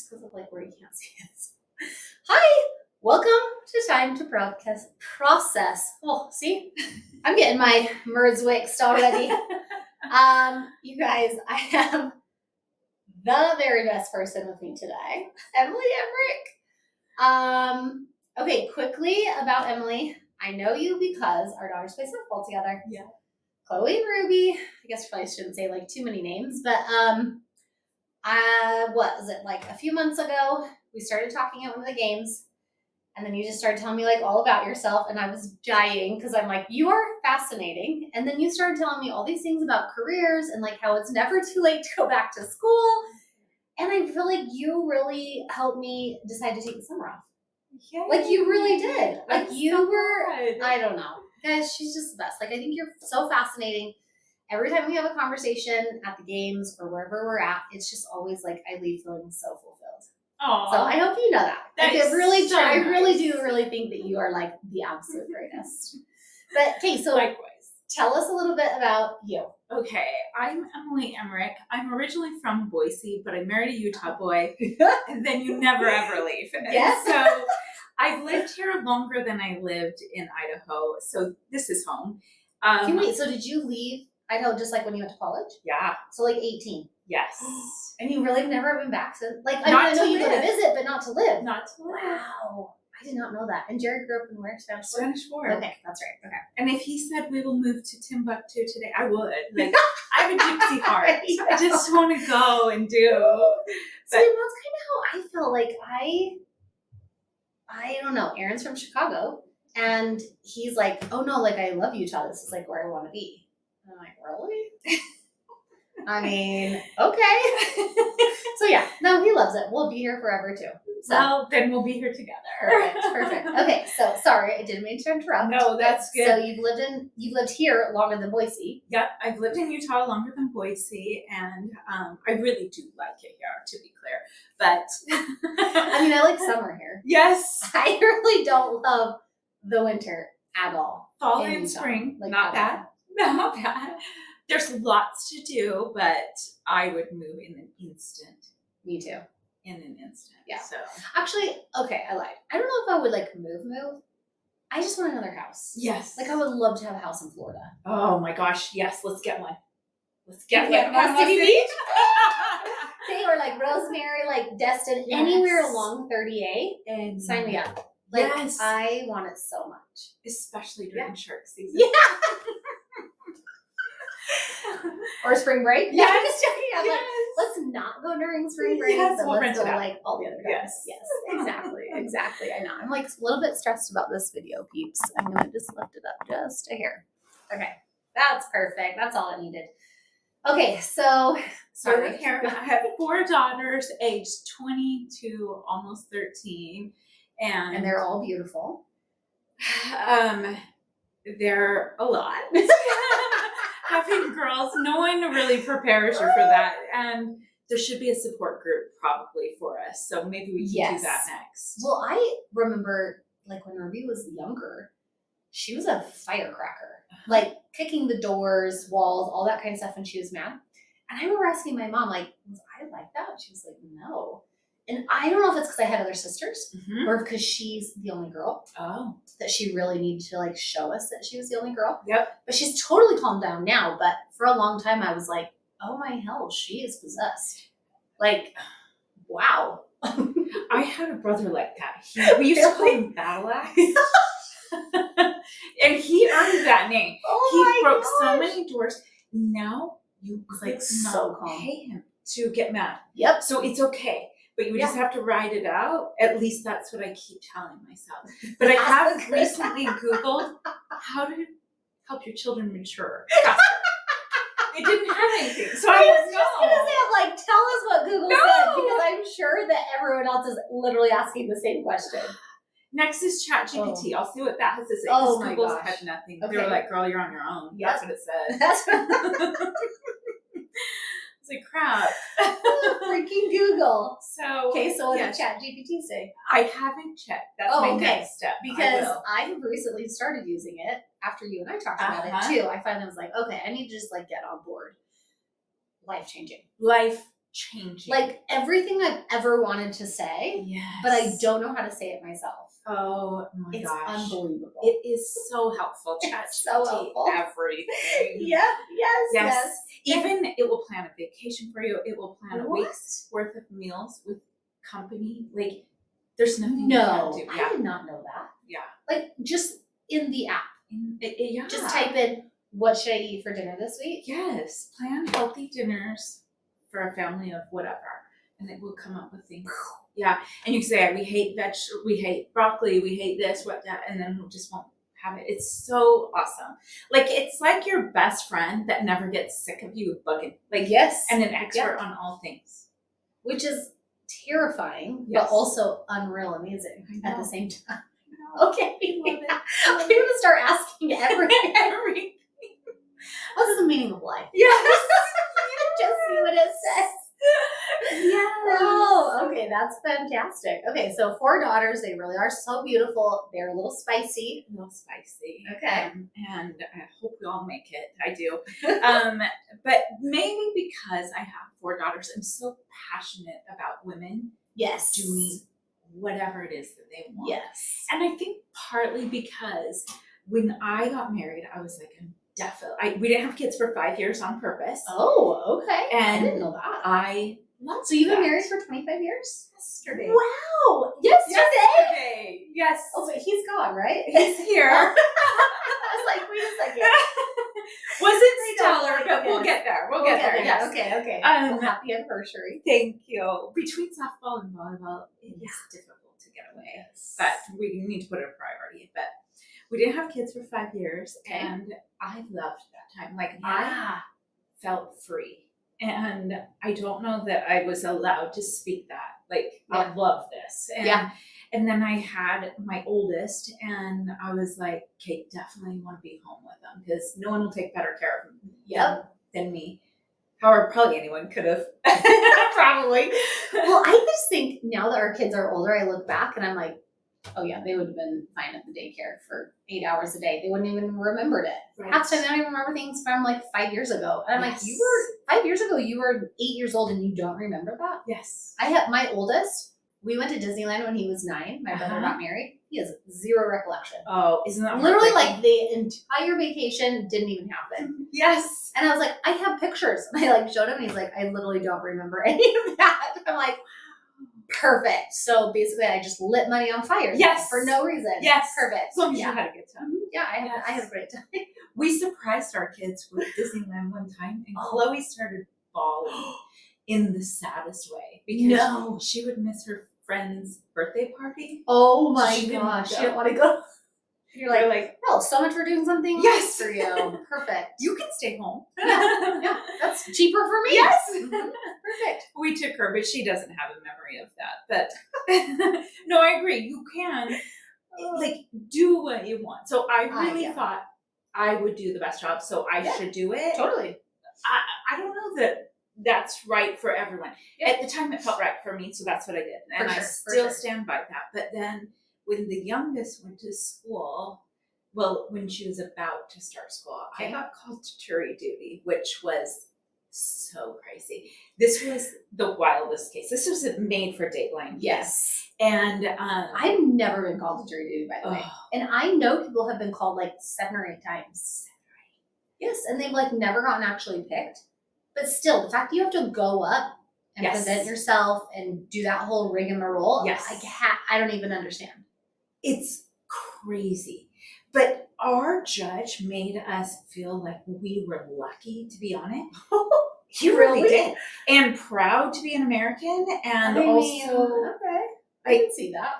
just because of like where you can't see it. Hi, welcome to Time to Process. Oh, see, I'm getting my Merzwixed already. You guys, I have the very best person with me today, Emily Emerick. Okay, quickly about Emily. I know you because our daughters play softball together. Yeah. Chloe and Ruby. I guess I probably shouldn't say like too many names, but what was it, like a few months ago, we started talking at one of the games, and then you just started telling me like all about yourself, and I was dying because I'm like, you are fascinating. And then you started telling me all these things about careers and like how it's never too late to go back to school. And I feel like you really helped me decide to take the summer off. Yay. Like you really did. Like I'm you so were, glad. I don't know. Guys, she's just the best. Like I think you're so fascinating. Every time we have a conversation at the games or wherever we're at, it's just always like I leave feeling so fulfilled. Aww. So I hope you know that. That like, is really, so I nice. really do really think that you are like the absolute greatest. But okay, so Likewise. Tell us a little bit about you. Okay, I'm Emily Emerick. I'm originally from Boise, but I married a Utah boy, and then you never ever leave. Yes. So I've lived here longer than I lived in Idaho, so this is home. Wait, so did you leave Idaho just like when you went to college? Yeah. So like 18? Yes. And you really have never been back since? Like, I Not mean, I know to you go to live. visit, but not to live. Not to live. Wow. I did not know that. And Jared grew up in where? Spanish Fork? Spanish Fork. Okay, that's right. Okay. And if he said we will move to Timbuktu today, I would. Like, I have a gypsy heart. I just want to go and do. See, and that's kind of how I felt. Like, I don't know. Aaron's from Chicago, and he's like, oh no, like, I love Utah. This is like where I want to be. And I'm like, really? I mean, okay. So yeah, no, he loves it. We'll be here forever too. So. Well, then we'll be here together. Perfect. Okay, so sorry, I didn't mean to interrupt. No, that's good. So you've lived here longer than Boise. Yep, I've lived in Utah longer than Boise, and I really do like it here, to be clear. But I mean, I like summer here. Yes, I really don't love the winter at all. Fall and spring, like not bad. No, not bad. There's lots to do, but I would move in an instant. Me too. In an instant. Yeah. So actually, okay, I lied. I don't know if I would like move. I just want another house. Yes. Like I would love to have a house in Florida. Oh my gosh, yes, let's get one. Let's get one. City Beach. Okay, or like Rosemary, like Destin, anywhere along 30A, and sign me up. Like yes. I want it so much. Especially during shark season. Yeah. Or spring break. Yeah, I'm just joking. I'm yes. like, let's not go during spring break, yes, but we'll let's go rent it out. like all the other times. Yes. Exactly. I know. I'm like a little bit stressed about this video, peeps. I'm gonna just lift it up just a hair. Okay, that's perfect. That's all I needed. Okay, so sorry. Here, I have 4 daughters, aged 20 to almost 13, and they're all beautiful. They're a lot. Having girls, no one really prepares you for that, and there should be a support group probably for us. So maybe we can do that next. Well, I remember like when Ruby was younger, she was a firecracker, like kicking the doors, walls, all that kind of stuff when she was mad. And I remember asking my mom, like, was I like that? She was like, no. And I don't know if it's because I had other sisters or because she's the only girl. Oh. That she really needed to like show us that she was the only girl. Yep. But she's totally calmed down now. But for a long time, I was like, oh my hell, she is possessed. Like, wow. I had a brother like that. We used to call him Battle Axe. And he earned that name. He broke so many doors. Now you was like not so calm. Pay him to get mad. Yep. So it's okay. But you just have to ride it out. At least that's what I keep telling myself. But I have recently Googled how to help your children mature faster. It didn't have anything. So I was just going to say, I'm like, tell us what Google said, because I'm sure that everyone else is literally asking the same question. Next is ChatGPT. I'll see what that has to say. Oh my Google's gosh. had nothing. Okay. They were like, girl, you're on your own. Yep. That's what it said. That's what It's like, crap. freaking Google. So okay, so what did ChatGPT say? I haven't checked. That's my next step. Because I have recently started using it after you and I talked about it too. I finally was like, okay, I need to just like get on board. Life changing. Life changing. Like everything I've ever wanted to say, yes. but I don't know how to say it myself. Oh my It's gosh. unbelievable. It is so helpful. It's so helpful. Everything. Yes. Even it will plan a vacation for you. It will plan a week's worth of meals with company. Like there's nothing you can't do. I did not know that. Yeah. Like just in the app. Yeah. Just type in, what should I eat for dinner this week? Yes. Plan healthy dinners for a family of whatever. And it will come up with things. Yeah. And you can say, we hate broccoli, we hate this, what, that, and then we just won't have it. It's so awesome. Like, it's like your best friend that never gets sick of you bugging. Like, yes. And an expert on all things. Which is terrifying, but also unreal amazing at the same time. Okay. I love it. I'm going to start asking everything. What is the meaning of life? Yes. Just see what it says. Yes. Oh, okay, that's fantastic. Okay, so 4 daughters, they really are so beautiful. They're a little spicy. Okay. And I hope we all make it. I do. But maybe because I have 4 daughters, I'm so passionate about women doing whatever it is that they want. Yes. And I think partly because when I got married, I was like, we didn't have kids for 5 years on purpose. Oh, okay. And I didn't know that. I loved So you've been married for 25 years? Yesterday. Wow. Yesterday? Yes. Oh, but he's gone, right? He's here. I was like, wait a second. Wasn't stellar, but we'll get there. We'll get there. Yes. Okay. Well, happy anniversary. Thank you. Between softball and volleyball, it is difficult to get away. Yes. But we need to put it a priority. But we didn't have kids for 5 years, and I loved that time. Like, I felt free. And I don't know that I was allowed to speak that. Like, I love this. And then I had my oldest, and I was like, okay, definitely want to be home with them because no one will take better care of them than me. However, probably anyone could have. Probably. Well, I just think now that our kids are older, I look back and I'm like, oh yeah, they would have been fine at the daycare for 8 hours a day. They wouldn't even remembered it. Right. Half the time, I don't even remember things from like 5 years ago. And I'm like, 5 years ago, you were 8 years old and you don't remember that? Yes. I have my oldest. We went to Disneyland when he was 9. My brother got married. He has 0 recollection. Oh, isn't that literally like the entire vacation didn't even happen? Yes. And I was like, I have pictures. And I like showed him and he's like, I literally don't remember any of that. I'm like, perfect. So basically I just lit money on fire. Yes. For no reason. Yes. Perfect. As long as you had a good time. Yeah, I had a great time. We surprised our kids with Disneyland one time, and Chloe started bawling in the saddest way because she would miss her friend's birthday party. Oh my gosh. She didn't want to go. You're like, oh, so much for doing something for you. Perfect. You can stay home. Yeah, that's cheaper for me. Yes. Perfect. We took her, but she doesn't have a memory of that. But no, I agree. You can like do what you want. So I really thought I would do the best job, so I should do it. Totally. I don't know that that's right for everyone. At the time, it felt right for me, so that's what I did. And I still stand by that. But then when the youngest went to school, well, when she was about to start school, I got called to jury duty, which was so crazy. This was the wildest case. This was made for Dateline. Yes. And I've never been called to jury duty, by the way. And I know people have been called like 7 or 8 times. Yes, and they've like never gotten actually picked. But still, the fact that you have to go up and present yourself and do that whole rigmarole, I don't even understand. It's crazy. But our judge made us feel like we were lucky to be on it. He really did. And proud to be an American. And I can see that.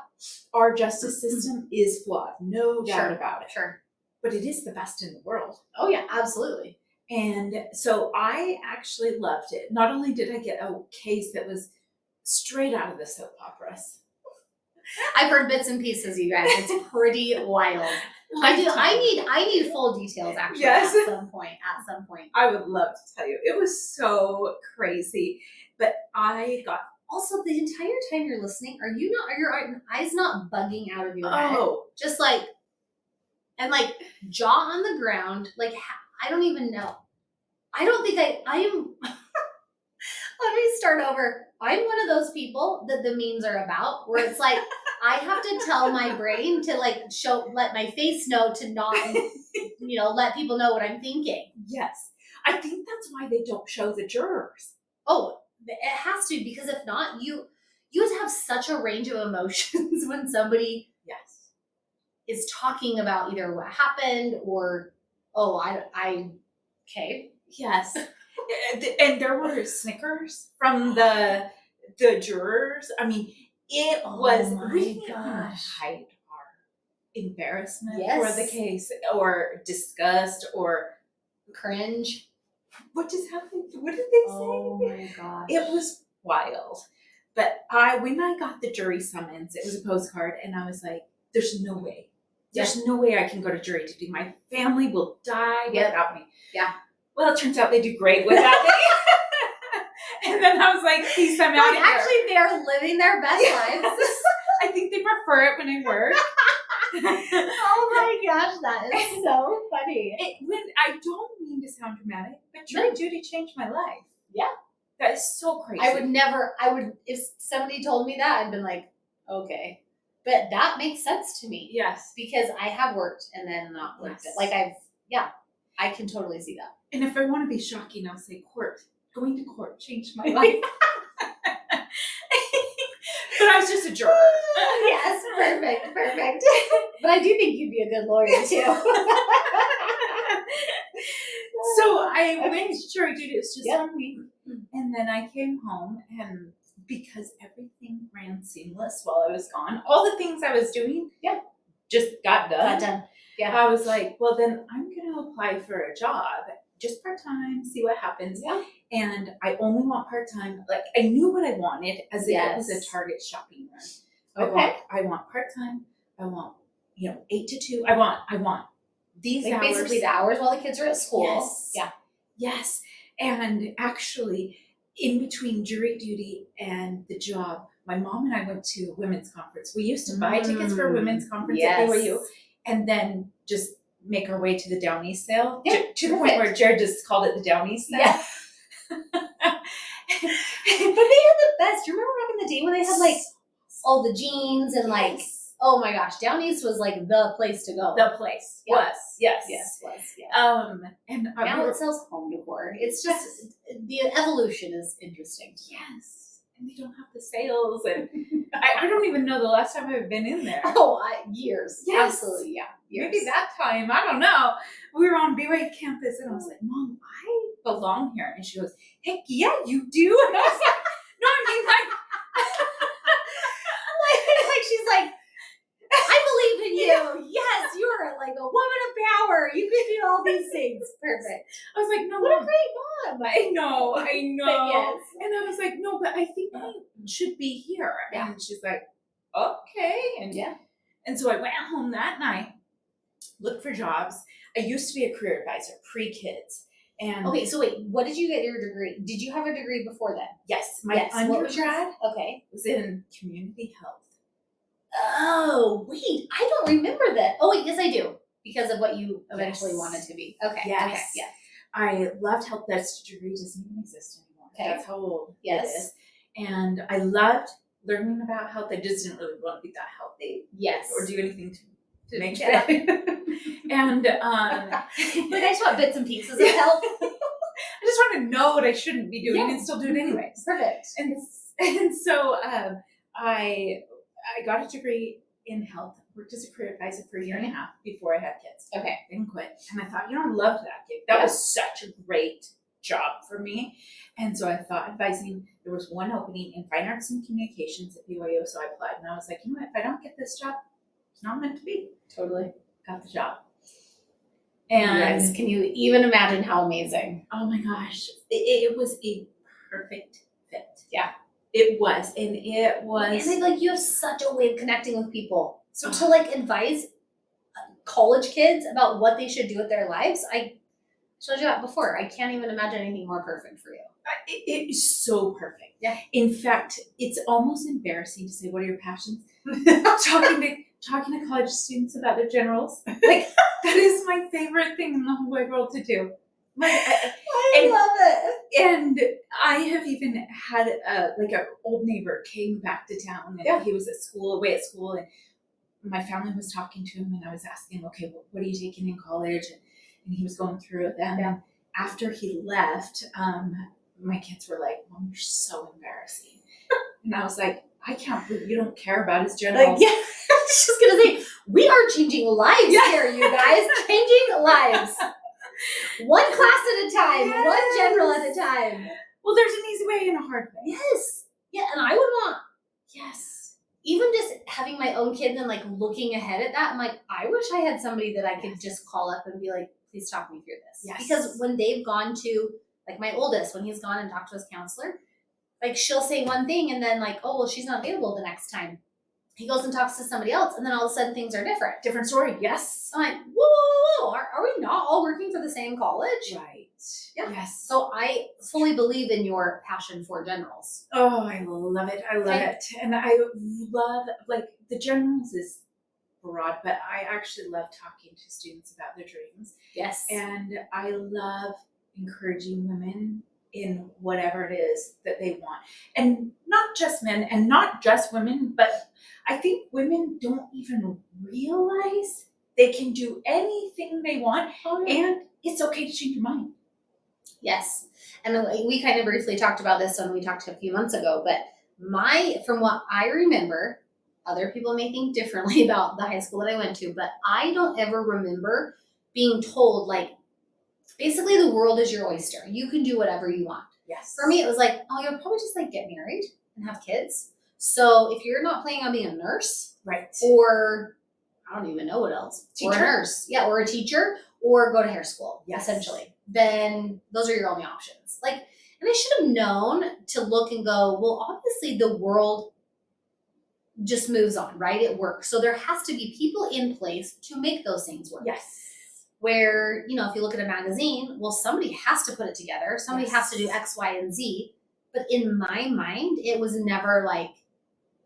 Our justice system is flawed. No doubt about it. Sure. But it is the best in the world. Oh, yeah, absolutely. And so I actually loved it. Not only did I get a case that was straight out of the soap operas. I've heard bits and pieces, you guys. It's pretty wild. I need full details actually at some point. I would love to tell you. It was so crazy. But I got also the entire time you're listening, are your eyes not bugging out of your head? Just like and like jaw on the ground, like I don't even know. I don't think I am Let me start over. I'm one of those people that the memes are about, where it's like I have to tell my brain to like let my face know to not, let people know what I'm thinking. Yes. I think that's why they don't show the jurors. Oh, it has to, because if not, you would have such a range of emotions when somebody Yes. is talking about either what happened or, okay. Yes. And there were snickers from the jurors. I mean, it was, we didn't hide our embarrassment for the case or disgust or cringe. What just happened? What did they say? Oh my gosh. It was wild. But when I got the jury summons, it was a postcard, and I was like, there's no way. There's no way I can go to jury duty. My family will die without me. Yeah. Well, it turns out they do great without me. And then I was like, peace, I'm out of here. Actually, they're living their best lives. I think they prefer it when I work. Oh my gosh, that is so funny. I don't mean to sound dramatic, but jury duty changed my life. Yeah. That is so crazy. If somebody told me that, I'd been like, okay. But that makes sense to me. Yes. Because I have worked and then not worked. Yes. I can totally see that. And if I want to be shocking, I'll say going to court changed my life. But I was just a juror. Yes, perfect. But I do think you'd be a good lawyer too. So I went to jury duty. It was just 1 week. And then I came home, and because everything ran seamless while I was gone, all the things I was doing just got done. Yeah. I was like, well, then I'm going to apply for a job, just part-time, see what happens. Yeah. And I only want part-time. Like, I knew what I wanted as if it was a Target shopping run. Okay. I want part-time. I want, 8 to 2. I want these hours. Basically the hours while the kids are at school. Yes. Yeah. Yes. And actually, in between jury duty and the job, my mom and I went to a women's conference. We used to buy tickets for a women's conference at BYU and then just make our way to the Down East sale. Yeah, to the point where Jared just called it the Down East sale. Yeah. But they had the best. Do you remember back in the day when they had like all the jeans and like, oh my gosh, Down East was like the place to go. The place was. Yes. And now it sells home decor. It's just the evolution is interesting. Yes. And they don't have the sales, and I don't even know the last time I've been in there. Years. Yes. Absolutely, yeah. Years. Maybe that time, I don't know. We were on BYU campus, and I was like, Mom, I belong here. And she goes, heck yeah, you do. And I was like, no, I mean like she's like, I believe in you. Yes, you are like a woman of power. You can do all these things. Perfect. I was like, no, what a great mom. I know. Yes. And I was like, no, but I think I should be here. Yeah. And she's like, okay. And so I went home that night, looked for jobs. I used to be a career advisor, pre-kids. And okay, so wait, what did you get your degree? Did you have a degree before then? Yes, my undergrad was in community health. Oh, wait, I don't remember that. Oh, wait, yes, I do. Because of what you eventually wanted to be. Okay. Yes. Okay. Yeah. I loved health. That degree doesn't even exist anymore. Okay. That's how old it is. And I loved learning about health. I just didn't really want to be that healthy. Yes. Or do anything to make it. And like I just want bits and pieces of health. I just want to know what I shouldn't be doing and still do it anyways. Perfect. And so I got a degree in health, worked as a career advisor for a year and a half before I had kids. Okay. Didn't quit. And I thought, I loved that gig. That was such a great job for me. And so I thought advising, there was one opening in fine arts and communications at BYU. So I applied and I was like, if I don't get this job, it's not meant to be. Totally. Got the job. And yes, can you even imagine how amazing? Oh my gosh. It was a perfect fit. Yeah. It was. And it was. And like you have such a way of connecting with people. So to like advise college kids about what they should do with their lives, I told you that before. I can't even imagine anything more perfect for you. It is so perfect. Yeah. In fact, it's almost embarrassing to say, what are your passions? Talking to college students about their generals. Like, that is my favorite thing in the whole wide world to do. I love it. And I have even had an old neighbor came back to town, and he was away at school, and my family was talking to him, and I was asking him, okay, what are you taking in college? And he was going through it then. And after he left, my kids were like, Mom, you're so embarrassing. And I was like, I can't believe you don't care about his general. Like, yeah, I was just going to say, we are changing lives here, you guys. Changing lives. One class at a time, one general at a time. Well, there's an easy way and a hard way. Yes. Yeah, and I would want, even just having my own kids and like looking ahead at that, I'm like, I wish I had somebody that I could just call up and be like, please talk me through this. Yes. Because when they've gone to, like my oldest, when he's gone and talked to his counselor, like she'll say one thing and then like, oh, well, she's not available the next time. He goes and talks to somebody else, and then all of a sudden things are different. Different story, yes. I'm like, whoa. Are we not all working for the same college? Right. Yeah. Yes. So I fully believe in your passion for generals. Oh, I love it. I love it. And I love, the generals is broad, but I actually love talking to students about their dreams. Yes. And I love encouraging women in whatever it is that they want. And not just men and not just women, but I think women don't even realize they can do anything they want, and it's okay to change your mind. Yes. And we kind of briefly talked about this when we talked a few months ago, but from what I remember, other people may think differently about the high school that I went to, but I don't ever remember being told, like, basically the world is your oyster. You can do whatever you want. Yes. For me, it was like, oh, you'll probably just like get married and have kids. So if you're not planning on being a nurse, right, or I don't even know what else, teacher. Or a nurse, or a teacher, or go to hair school, essentially, then those are your only options. Like, and I should have known to look and go, well, obviously the world just moves on, right? It works. So there has to be people in place to make those things work. Yes. Where, if you look at a magazine, well, somebody has to put it together. Somebody has to do X, Y, and Z. But in my mind, it was never like,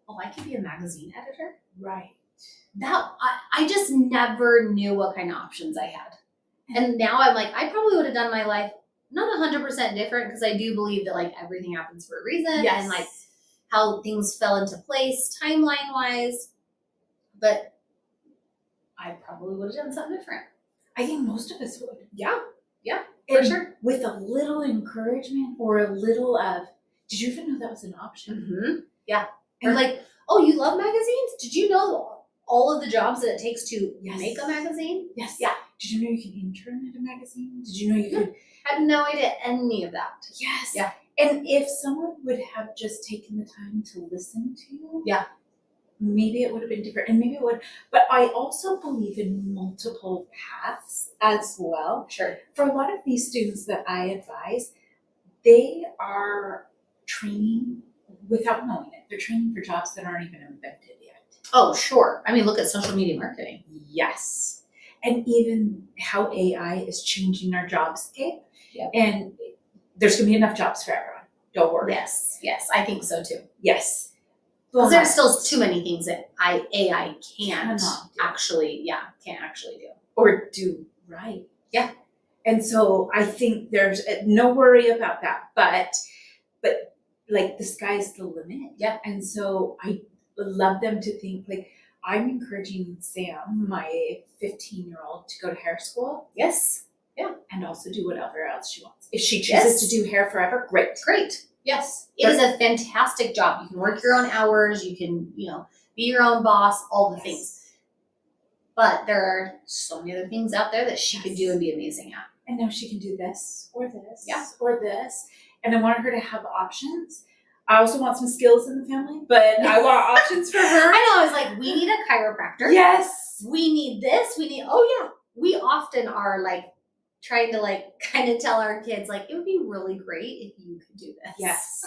oh, I could be a magazine editor. Right. I just never knew what kind of options I had. And now I'm like, I probably would have done my life not 100% different, because I do believe that like everything happens for a reason. Yes. And like how things fell into place timeline wise. But I probably would have done something different. I think most of us would. Yeah, for sure. With a little encouragement or a little of, did you even know that was an option? Mm-hmm. Yeah. And or like, oh, you love magazines? Did you know all of the jobs that it takes to make a magazine? Yes. Yeah. Did you know you can intern at a magazine? Did you know you could? I had no idea any of that. Yes. Yeah. And if someone would have just taken the time to listen to you, maybe it would have been different, and maybe it would. But I also believe in multiple paths as well. Sure. For a lot of these students that I advise, they are training without knowing it. They're training for jobs that aren't even invented yet. Oh, sure. I mean, look at social media marketing. Yes. And even how AI is changing our jobscape. Yep. And there's going to be enough jobs for everyone. Don't worry. Yes, I think so too. Yes. Because there's still too many things that AI can't actually do. Or do right. Yeah. And so I think there's no worry about that. But like the sky's the limit. Yeah. And so I love them to think, like, I'm encouraging Sam, my 15-year-old, to go to hair school. Yes. Yeah. And also do whatever else she wants. If she chooses to do hair forever, great. Yes. It is a fantastic job. You can work your own hours. You can, be your own boss, all the things. But there are so many other things out there that she could do and be amazing at. And now she can do this or this or this. And I want her to have options. I also want some skills in the family, but I want options for her. I know. I was like, we need a chiropractor. Yes. We need this. We often are like trying to like kind of tell our kids, like, it would be really great if you could do this. Yes.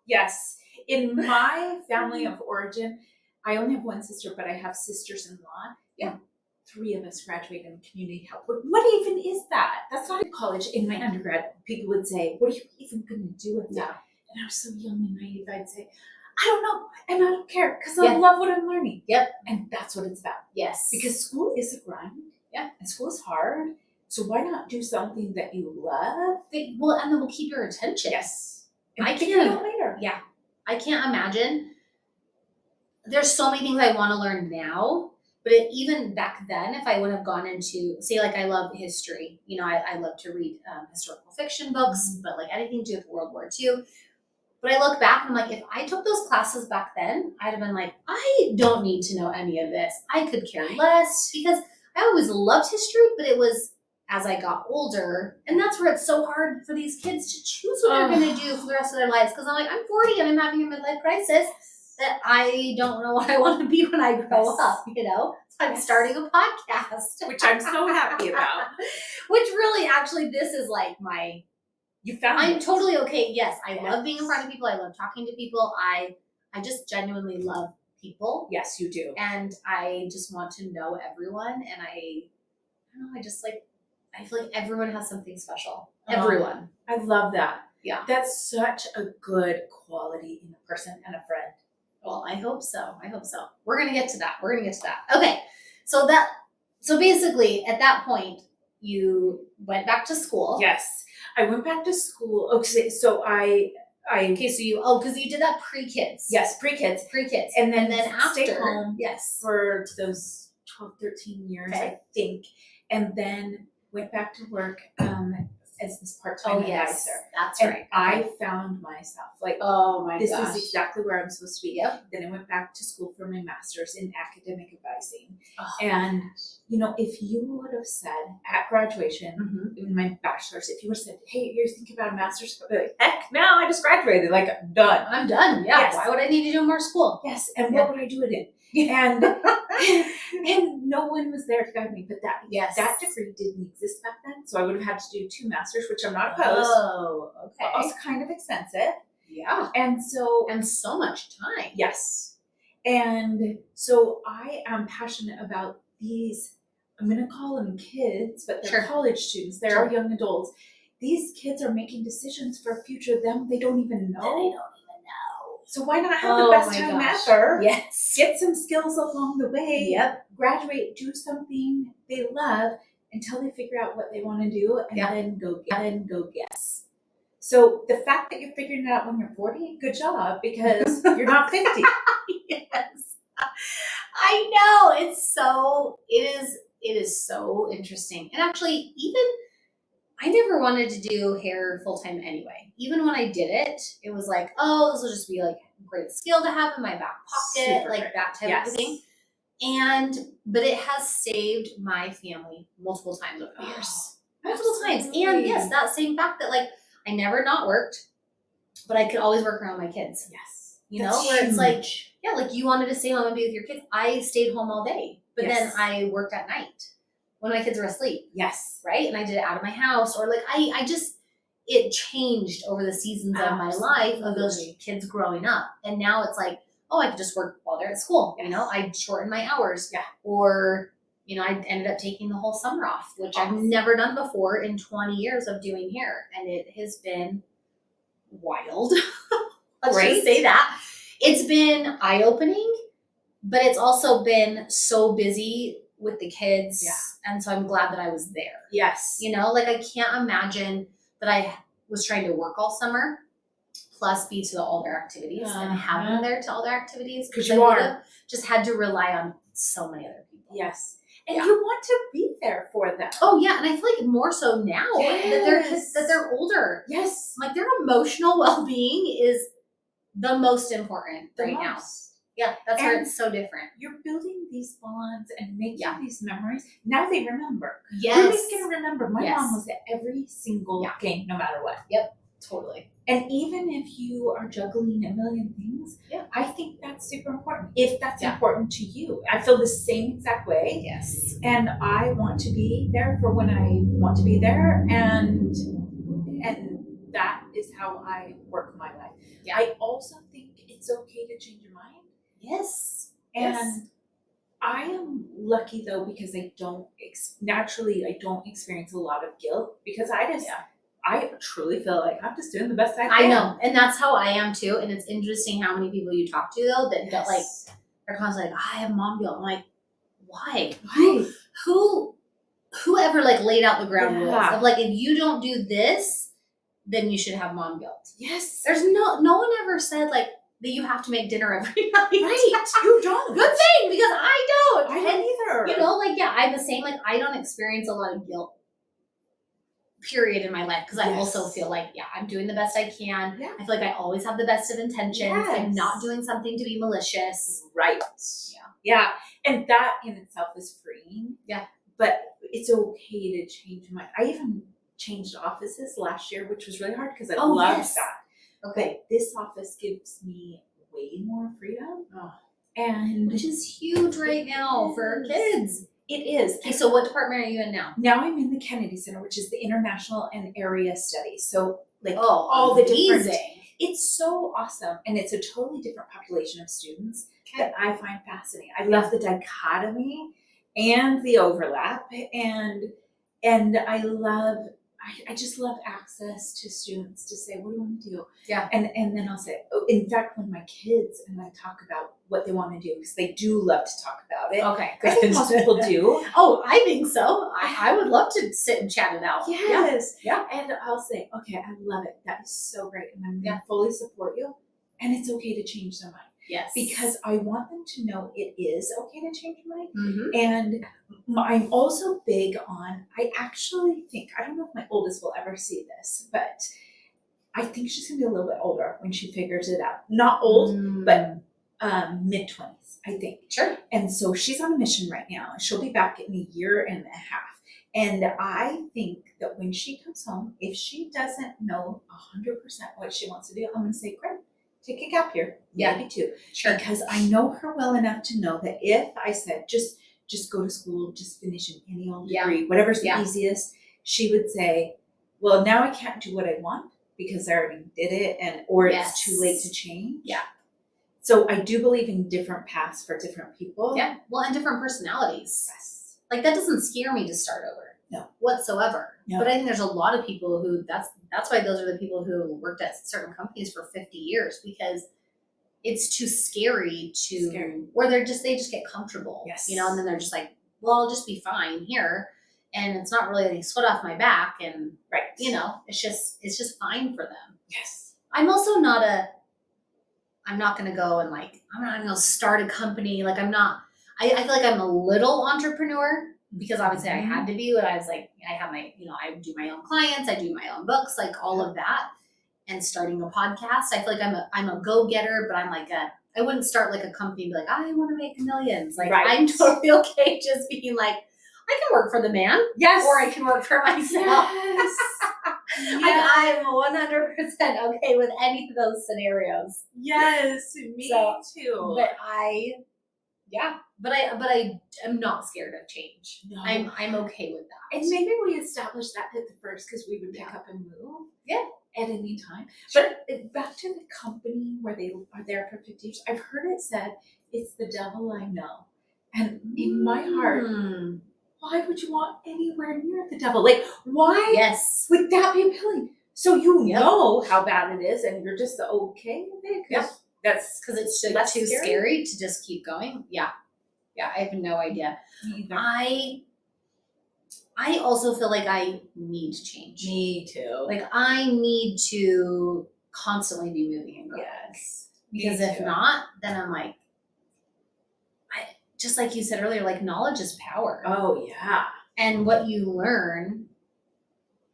Yes. In my family of origin, I only have one sister, but I have sisters-in-law. Yeah. 3 of us graduated in community health. What even is that? That's not in college. In my undergrad, people would say, what are you even going to do with that? And I was so young and naive, I'd say, I don't know, and I don't care, because I love what I'm learning. Yep. And that's what it's about. Yes. Because school is a grind. Yeah. And school is hard. So why not do something that you love? And then will keep your attention. Yes. And I figure it out later. Yeah. I can't imagine. There's so many things I want to learn now, but even back then, if I would have gone into, say, like I love history, I love to read historical fiction books, but like anything to do with World War II. But I look back and I'm like, if I took those classes back then, I'd have been like, I don't need to know any of this. I could care less, because I always loved history, but it was as I got older. And that's where it's so hard for these kids to choose what they're going to do for the rest of their lives. Because I'm like, I'm 40 and I'm having a midlife crisis that I don't know what I want to be when I grow up, So I'm starting a podcast. Which I'm so happy about. Which really, actually, this is like I'm totally okay. Yes, I love being in front of people. I love talking to people. I just genuinely love people. Yes, you do. And I just want to know everyone. And I don't know, I feel like everyone has something special. Everyone. I love that. Yeah. That's such a good quality in a person and a friend. Well, I hope so. We're going to get to that. Okay. So basically at that point, you went back to school. Yes. I went back to school. Okay, so because you did that pre-kids. Yes, pre-kids. And then after. Stayed home yes. for those 12, 13 years, okay. I think. And then went back to work as this part-time advisor. That's and right. I found myself oh my this gosh. is exactly where I'm supposed to be. Yep. Then I went back to school for my master's in academic advising. Oh, and if you would have said at graduation in my bachelor's, if you would have said, hey, you're thinking about a master's, I'd be like, heck no, I just graduated, I'm done. I'm done. Yeah. Yes. Why would I need to do more school? Yes. And what would I do it in? And and no one was there to guide me, but that degree didn't exist back then, so I would have had to do 2 masters, which I'm not opposed. Oh, okay. But also kind of expensive. Yeah. And so much time. Yes. And so I am passionate about these, I'm going to call them kids, but they're college students. They're young adults. These kids are making decisions for a future them they don't even know. So why not have the best time ever? Yes. Get some skills along the way. Yep. Graduate, do something they love until they figure out what they want to do, and then go guess. So the fact that you're figuring it out when you're 40, good job, because you're not 50. Yes. I know. It is so interesting. And actually, even I never wanted to do hair full time anyway. Even when I did it, it was like, oh, this will just be like a great skill to have in my back pocket, that type of thing. But it has saved my family multiple times over the years. Multiple times. And yes, that same fact that I never not worked, but I could always work around my kids. Yes. Where it's you wanted to stay home and be with your kids. I stayed home all day, but then I worked at night when my kids were asleep. Yes. Right? And I did it out of my house, or it changed over the seasons of my life of those kids growing up. And now it's I could just work while they're at school. I shortened my hours. Yeah. Or, I ended up taking the whole summer off, which I've never done before in 20 years of doing hair. And it has been wild. Let's just say that. It's been eye-opening, but it's also been so busy with the kids. Yeah. And so I'm glad that I was there. Yes. I can't imagine that I was trying to work all summer plus be to all their activities and have them there to all their activities. Because you are. Just had to rely on so many other people. Yes. And you want to be there for them. Oh yeah. And I feel like more so now that they're older. Yes. Their emotional well-being is the most important now. Yeah, that's where it's so different. You're building these bonds and making these memories. Now they remember. Yes. Ruby's going to remember. My mom was at every single game, no matter what. Yep, totally. And even if you are juggling a million things, I think that's super important. If that's important to you. I feel the same exact way. Yes. And I want to be there for when I want to be there. And that is how I work my life. Yeah. I also think it's okay to change your mind. Yes. And I am lucky though, because I don't experience a lot of guilt, because I truly feel like I'm just doing the best I can. I know. And that's how I am too. And it's interesting how many people you talk to though that they're constantly I have mom guilt. I'm like, why? Why? Who whoever like laid out the ground rules Yeah. of like, if you don't do this, then you should have mom guilt. Yes. There's no one ever said like that you have to make dinner every night. Right. You don't. Good thing, because I don't. I don't either. You know, like, yeah, I'm the same. Like, I don't experience a lot of guilt, period, in my life, because I also feel like, yeah, I'm doing the best I can. Yeah. I feel like I always have the best of intentions. Yes. I'm not doing something to be malicious. Right. Yeah. And that in itself is freeing. Yeah. But it's okay to change your mind. I even changed offices last year, which was really hard because I loved that. Okay. But this office gives me way more freedom. And which is huge right now for kids. It is. Okay, so what department are you in now? Now I'm in the Kennedy Center, which is the International and Area Studies. So like all the amazing. different. It's so awesome, and it's a totally different population of students that I find fascinating. I love the dichotomy and the overlap, and I just love access to students to say, what do you want to do? Yeah. And then I'll say, in fact, when my kids and I talk about what they want to do, because they do love to talk about it. Okay. I think most people do. Oh, I think so. I would love to sit and chat it out. Yes. Yeah. And I'll say, okay, I love it. That is so great. And I'm going to fully support you. And it's okay to change their mind. Yes. Because I want them to know it is okay to change your mind. Mm-hmm. And I'm also big on, I actually think, I don't know if my oldest will ever see this, but I think she's going to be a little bit older when she figures it out. Not old, but mid-20s, I think. Sure. And so she's on a mission right now. She'll be back in a year and a half. And I think that when she comes home, if she doesn't know 100% what she wants to do, I'm going to say, great, take a gap year. Yeah. Maybe two. Sure. Because I know her well enough to know that if I said, just go to school, just finish an any old degree, whatever's the easiest, she would say, well, now I can't do what I want because I already did it, or it's too late to change. Yeah. So I do believe in different paths for different people. Yeah. Well, and different personalities. Yes. Like, that doesn't scare me to start over. No. Whatsoever. No. But I think there's a lot of people who that's why those are the people who worked at certain companies for 50 years, because it's too scary or they just get comfortable. Yes. You know, and then they're just like, well, I'll just be fine here. And it's not really any sweat off my back, and you know, it's just fine for them. Yes. I'm also I'm not gonna go and like, I'm not gonna start a company. Like, I feel like I'm a little entrepreneur, because obviously I had to be when I was like, I have my, you know, I do my own clients, I do my own books, like all of that. And starting a podcast, I feel like I'm a go-getter, but I'm like I wouldn't start like a company and be like, I want to make millions. Like, I'm totally okay just being like, I can work for the man. Yes. Or I can work for myself. Yes. Like, I'm 100% okay with any of those scenarios. Yes, me too. But I am not scared of change. No. I'm okay with that. And maybe we established that at the first, because we would pick up and move. Yeah. At any time. Sure. But back to the company where they are there for 50 years, I've heard it said, it's the devil I know. And in my heart, why would you want anywhere near the devil? Like, why would that be appealing? So you know how bad it is, and you're just okay with it? That's because it's too scary to just keep going. Yeah. I have no idea. I also feel like I need to change. Me too. Like, I need to constantly be moving and growing. Yes. Because if not, then I'm like, just like you said earlier, like, knowledge is power. Oh yeah. And what you learn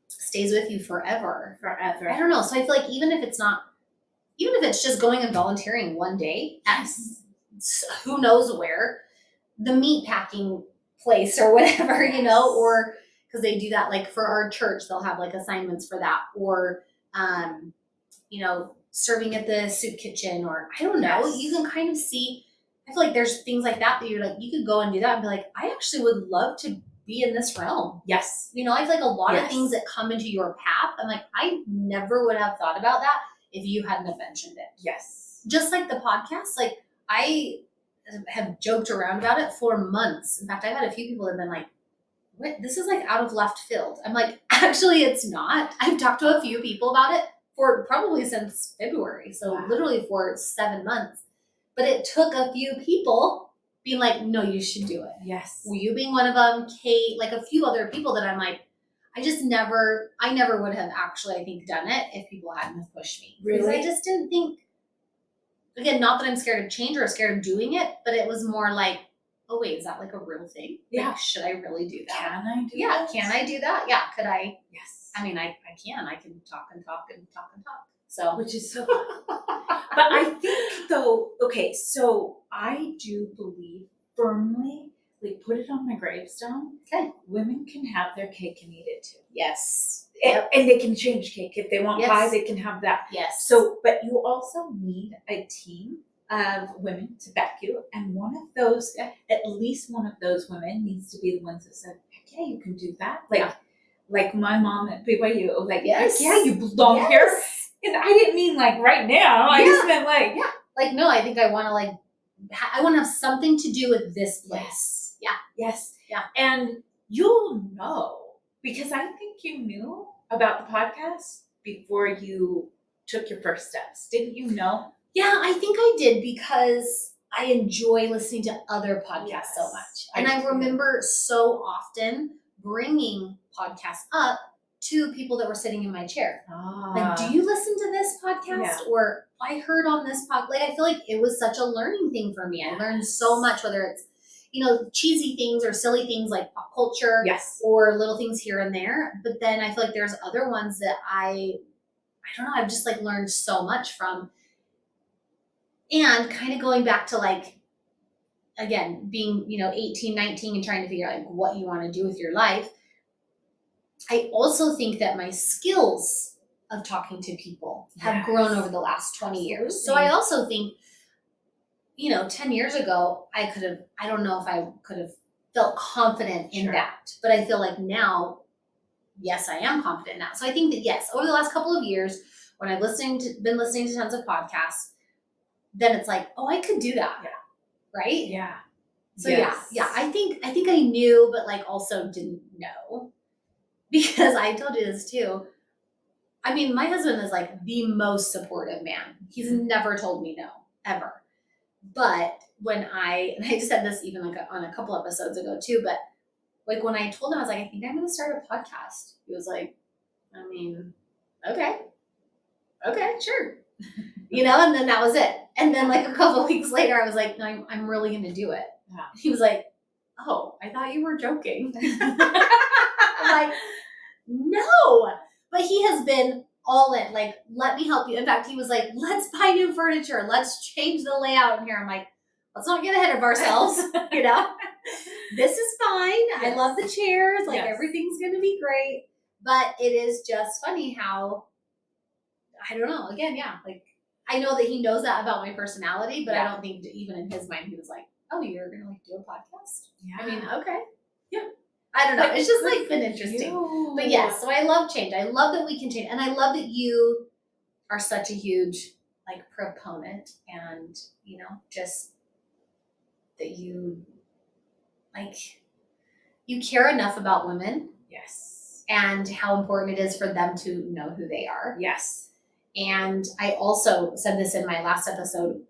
stays with you forever. Forever. I don't know. So I feel like even if it's just going and volunteering one day at who knows where, the meat packing place or whatever, you know, or because they do that, like for our church, they'll have like assignments for that, or, you know, serving at the soup kitchen, or I don't know, you can kind of see, I feel like there's things like that you're like, you could go and do that and be like, I actually would love to be in this realm. Yes. You know, I feel like a lot of things that come into your path, I'm like, I never would have thought about that if you hadn't have mentioned it. Yes. Just like the podcast, like I have joked around about it for months. In fact, I've had a few people that have been like, what? This is like out of left field. I'm like, actually, it's not. I've talked to a few people about it for probably since February. So literally for 7 months. But it took a few people being like, no, you should do it. Yes. You being one of them, Kate, like a few other people that I'm like, I never would have actually, I think, done it if people hadn't have pushed me. Really? Because I just didn't think, again, not that I'm scared of change or scared of doing it, but it was more like, oh wait, is that like a real thing? Yeah. Like, should I really do that? Can I do that? Yeah, can I do that? Yeah, could I? Yes. I mean, I can. I can talk and talk and talk and talk. So, which is so fun. But I think though, okay, so I do believe firmly, like put it on my gravestone. Okay. Women can have their cake and eat it too. Yes. And they can change cake. If they want Yes. pie, they can have that. Yes. So, but you also need a team of women to back you. And one of those, at least one of those women needs to be the ones that said, heck yeah, you can do that. Like my mom at BYU, like, yes. heck yeah, you belong here. And I didn't mean like right now. I just meant like, like, no, I think I want to I want to have something to do with this place. Yes. Yes. Yeah. And you'll know, because I think you knew about the podcast before you took your first steps. Didn't you know? Yeah, I think I did because I enjoy listening to other podcasts so much. And I remember so often bringing podcasts up to people that were sitting in my chair. Like, do you listen to this podcast? Yeah. Or I heard on this podcast. Like, I feel like it was such a learning thing for me. I learned so much, whether it's, cheesy things or silly things like pop culture. Yes. Or little things here and there. But then I feel like there's other ones that I don't know, I've just learned so much from. And kind of going back to again, being, 18, 19 and trying to figure out what you want to do with your life. I also think that my skills of talking to people have grown over the last 20 years. So I also think, 10 years ago, I don't know if I could have felt confident in that, but I feel like now, yes, I am confident now. So I think that yes, over the last couple of years, when I've been listening to tons of podcasts, then it's like, oh, I could do that. Yeah. Right? Yeah. So yeah. I think I knew, but also didn't know. Because I told you this too. I mean, my husband is the most supportive man. He's never told me no, ever. But and I said this even on a couple episodes ago too, but when I told him, I was like, I think I'm going to start a podcast. He was like, I mean, okay, sure. And then that was it. And then a couple of weeks later, I was like, no, I'm really going to do it. Yeah. He was like, oh, I thought you were joking. I'm like, no, but he has been all in, let me help you. In fact, he was like, let's buy new furniture. Let's change the layout in here. I'm like, let's not get ahead of ourselves. This is fine. Yes. I love the chairs. Everything's going to be great. But it is just funny how, I don't know, again, I know that he knows that about my personality, but I don't think that even in his mind, he was like, oh, you're going to do a podcast? Yeah. I mean, okay. Yeah. I don't know. It's just been interesting. But yes, so I love change. I love that we can change. And I love that you are such a huge proponent and, just that you you care enough about women. Yes. And how important it is for them to know who they are. Yes. And I also said this in my last episode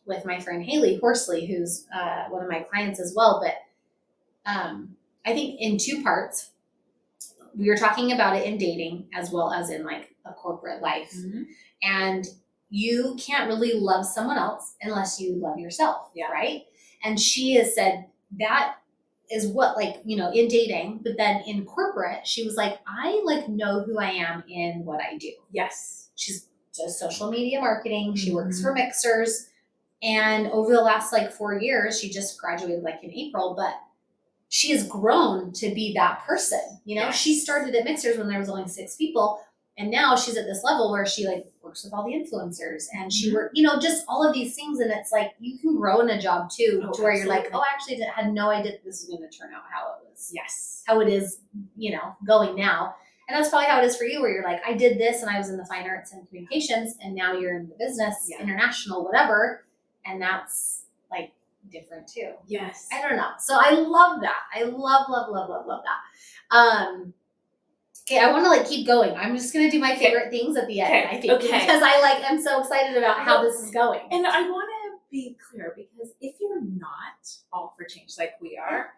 with my friend Haley Horsley, who's one of my clients as well. But I think in two parts, we were talking about it in dating as well as in a corporate life. Mm-hmm. And you can't really love someone else unless you love yourself, right? And she has said that is what in dating, but then in corporate, she was like, I know who I am in what I do. Yes. She's does social media marketing. Mm-hmm. She works for Mixers. And over the last 4 years, she just graduated in April, but she has grown to be that person. She started at Mixers when there was only 6 people. And now she's at this level where she works with all the influencers and she works, just all of these things. And it's you can grow in a job too, to where you're I actually had no idea this was going to turn out how it was. Yes. How it is, going now. And that's probably how it is for you, where you're I did this and I was in the fine arts and communications and now you're in the business, international, whatever. And that's different too. Yes. I don't know. So I love that. I love that. Okay, I want to keep going. I'm just going to do my favorite things at the end, I think, because I am so excited about how this is going. And I want to be clear, because if you're not for change like we are,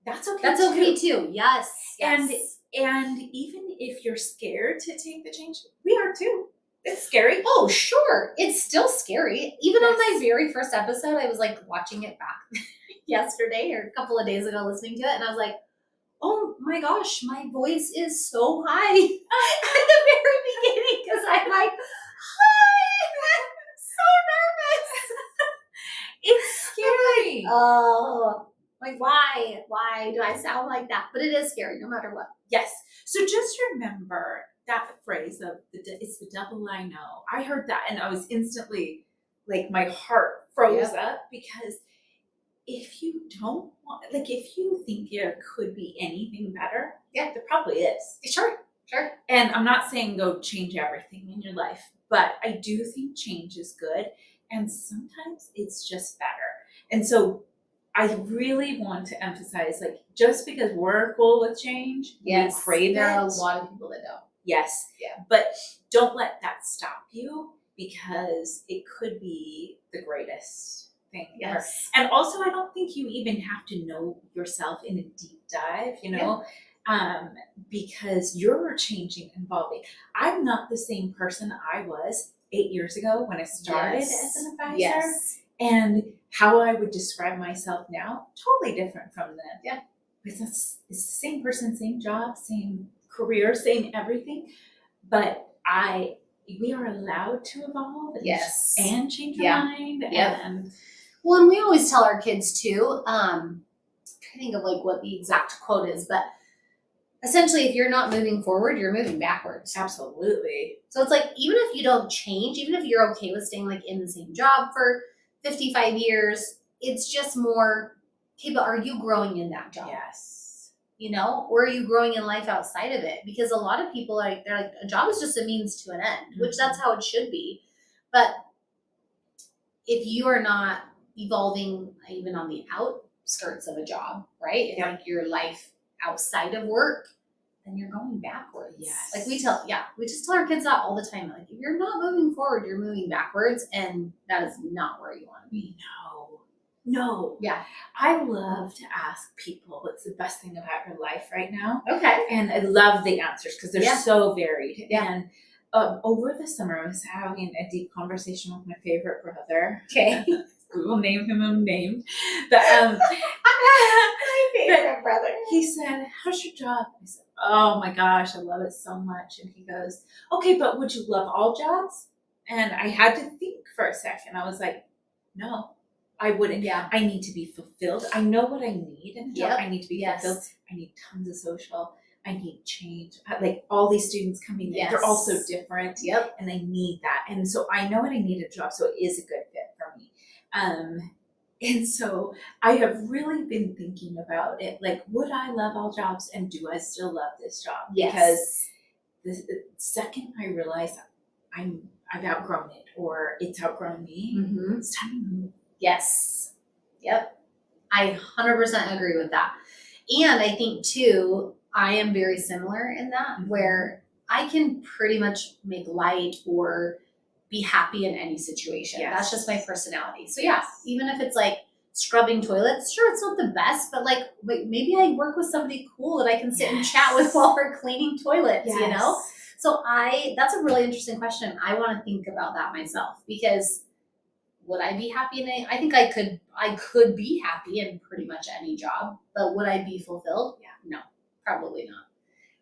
that's okay. That's okay too. Yes. And even if you're scared to take the change, we are too. It's scary. Oh, sure. It's still scary. Even on Yes. my very first episode, I was like watching it back yesterday or a couple of days ago, listening to it, and I was like, oh my gosh, my voice is so high at the very beginning because I'm like, hi, I'm so nervous. It's scary. Oh, like why? Why do I sound like that? But it is scary no matter what. Yes. So just remember that phrase of it's the devil I know. I heard that and I was instantly like my heart froze up because if you don't want, like if you think there could be anything better, there probably is. Sure. And I'm not saying go change everything in your life, but I do think change is good. And sometimes it's just better. And so I really want to emphasize, like, just because we're cool with change, we crave there are it. a lot of people that don't. Yes. Yeah. But don't let that stop you because it could be the greatest thing. Yes. And also, I don't think you even have to know yourself in a deep dive, because you're changing and evolving. I'm not the same person I was 8 years ago when I started as an advisor. Yes. And how I would describe myself now, totally different from then. Yeah. Because it's the same person, same job, same career, same everything. But we are allowed to evolve and change our mind. And well, and we always tell our kids too, I'm trying to think of like what the exact quote is, but essentially if you're not moving forward, you're moving backwards. Absolutely. So it's like, even if you don't change, even if you're okay with staying like in the same job for 55 years, it's just more, okay, but are you growing in that job? Yes. Or are you growing in life outside of it? Because a lot of people they're like, a job is just a means to an end, which that's how it should be. But if you are not evolving even on the outskirts of a job, right? And like your life outside of work, then you're going backwards. Yes. Like we just tell our kids that all the time. Like, if you're not moving forward, you're moving backwards, and that is not where you want to be. No. Yeah. I love to ask people what's the best thing about your life right now. Okay. And I love the answers because they're so varied. Yeah. And over the summer, I was having a deep conversation with my favorite brother. Okay. We will name him unnamed. But my favorite brother. He said, "How's your job?" I said, "Oh my gosh, I love it so much." And he goes, "Okay, but would you love all jobs?" And I had to think for a second. I was like, no, I wouldn't. Yeah. I need to be fulfilled. I know what I need in a job. Yep. I need to be fulfilled. I need tons of social. I need change. Like all these students coming in, they're all so different. Yep. And I need that. And so I know what I need in a job. So it is a good fit for me. And so I have really been thinking about it. Like, would I love all jobs? And do I still love this job? Yes. Because the second I realize I've outgrown it or it's outgrown me, it's time to move. Yes. Yep. I 100% agree with that. And I think too, I am very similar in that, where I can pretty much make light or be happy in any situation. Yes. That's just my personality. So even if it's like scrubbing toilets, sure, it's not the best, but like, wait, maybe I work with somebody cool that I can sit and chat with while we're cleaning toilets, So that's a really interesting question. I want to think about that myself, because would I be happy in it? I think I could be happy in pretty much any job, but would I be fulfilled? Yeah, no, probably not.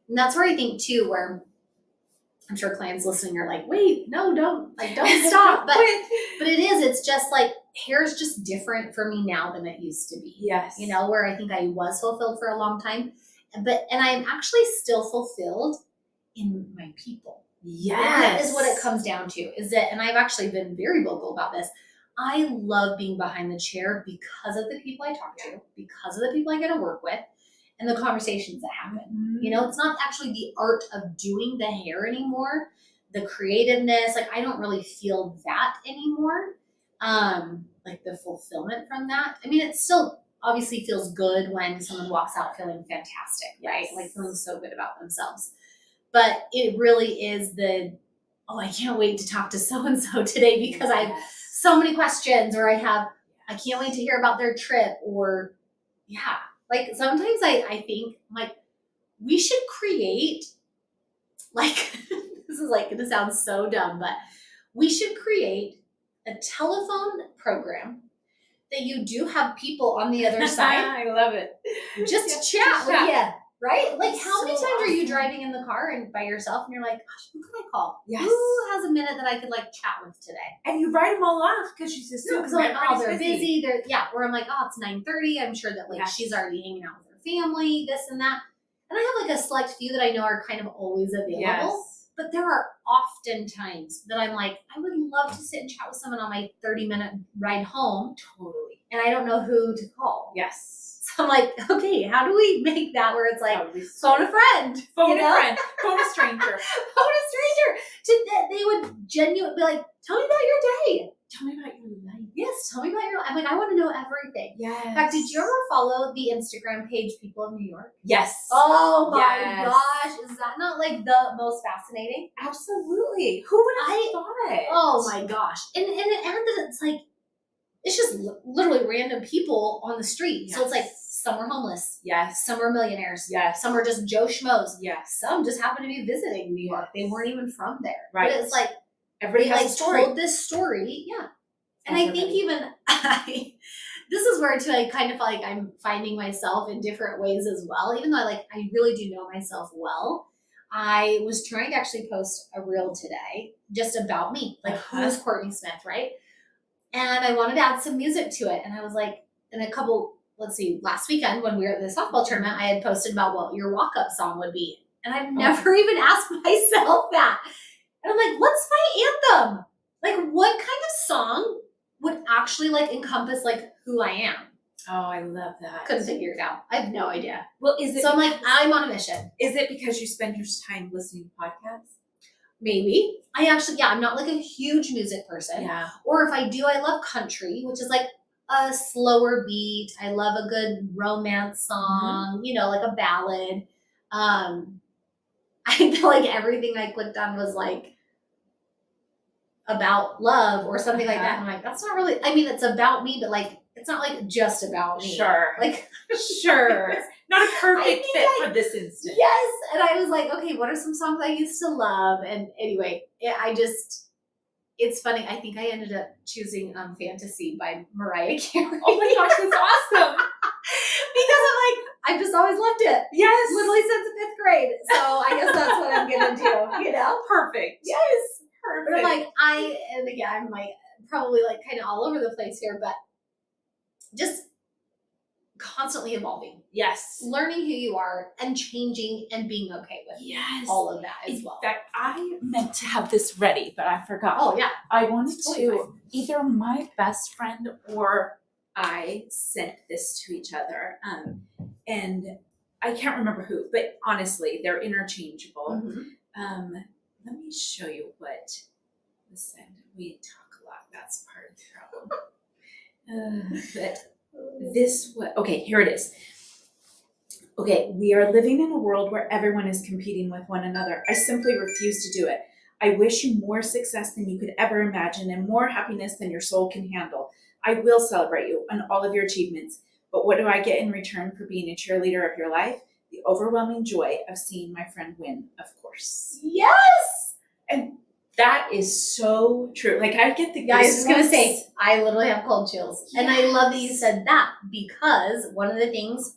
And that's where I think too, where I'm sure clients listening are like, wait, no, don't stop. But it's just like, hair is just different for me now than it used to be. Yes. Where I think I was fulfilled for a long time, and I'm actually still fulfilled in my people. Yes. That is what it comes down to, and I've actually been very vocal about this. I love being behind the chair because of the people I talk to, because of the people I get to work with, and the conversations that happen. It's not actually the art of doing the hair anymore, the creativeness. Like, I don't really feel that anymore. Like the fulfillment from that. I mean, it still obviously feels good when someone walks out feeling fantastic, right? Like feeling so good about themselves. But it really is I can't wait to talk to so-and-so today because I have so many questions, or I have I can't wait to hear about their trip. Or yeah, like sometimes I think like we should create like this is like gonna sound so dumb, but we should create a telephone program that you do have people on the other side I love it. just Yeah, to chat with you, right? Like, That's how many so times are you awesome. driving in the car and by yourself and you're like, gosh, who could I call? Yes. Who has a minute that I could like chat with today? And you write them all off because she's just No, because I'm like, oh, they're busy. They're or I'm like, oh, it's 9:30. I'm sure that like Yes. she's already hanging out with her family, this and that. And I have like a select few that I know are kind of always available. Yes. But there are often times that I'm like, I would love to sit and chat with someone on my 30-minute ride home. Totally. And I don't know who to call. Yes. So I'm like, okay, how do we make that where it's like, phone a friend. Phone a friend. Phone a stranger. Phone a stranger. They would genuinely be like, tell me about your day. Tell me about your life. Yes, tell me about your life. I'm like, I want to know everything. Yes. In fact, did you ever follow the Instagram page People of New York? Yes. Oh my Yes. gosh. Is that not like the most fascinating? Absolutely. Who would have thought? Oh my gosh. And it's like, it's just literally random people on the street. Yes. So it's like some are homeless. Yes. Some are millionaires. Yes. Some are just Joe Schmoes. Yes. Some just happen to be visiting New York. They weren't even from there. Right. But it's like, everybody they has like a story. told this story. Yeah. And I think even this is where too I kind of feel like I'm finding myself in different ways as well. Even though I really do know myself well. I was trying to actually post a reel today just about me. Like who's Courtney Smith, right? And I wanted to add some music to it. And I was like, in a couple, last weekend when we were at the softball tournament, I had posted about what your walk-up song would be. And I've never even asked myself that. And I'm like, what's my anthem? Like, what kind of song would actually like encompass like who I am? Oh, I love that. Couldn't figure it out. I have no idea. Well, is it? So I'm like, I'm on a mission. Is it because you spend your time listening to podcasts? Maybe. I'm not like a huge music person. Yeah. Or if I do, I love country, which is like a slower beat. I love a good romance song, like a ballad. I feel like everything I clicked on was like about love or something like that. And I'm like, that's not really, it's about me, but like, it's not like just about me. Sure. Like, sure. Not a perfect fit for this instance. Yes. And I was like, okay, what are some songs I used to love? And anyway, it's funny. I think I ended up choosing Fantasy by Mariah Carey. Oh my gosh, that's awesome. Because I'm like, I've just always loved it. Yes. Literally since the 5th grade. So I guess that's what I'm going to do, Perfect. Yes. Perfect. But I'm like, I'm like probably like kind of all over the place here, but just constantly evolving. Yes. Learning who you are and changing and being okay with all of that as well. In fact, I meant to have this ready, but I forgot. Oh, yeah. I wanted to, either my best friend or I sent this to each other. And I can't remember who, but honestly, they're interchangeable. Mm-hmm. Let me show you what was sent. We talk a lot. That's part of the problem. But this was, okay, here it is. Okay, we are living in a world where everyone is competing with one another. I simply refuse to do it. I wish you more success than you could ever imagine and more happiness than your soul can handle. I will celebrate you on all of your achievements. But what do I get in return for being a cheerleader of your life? The overwhelming joy of seeing my friend win, of course. Yes! And that is so true. Like, I get the I was just going to say, I literally have cold chills. Yes. And I love that you said that because one of the things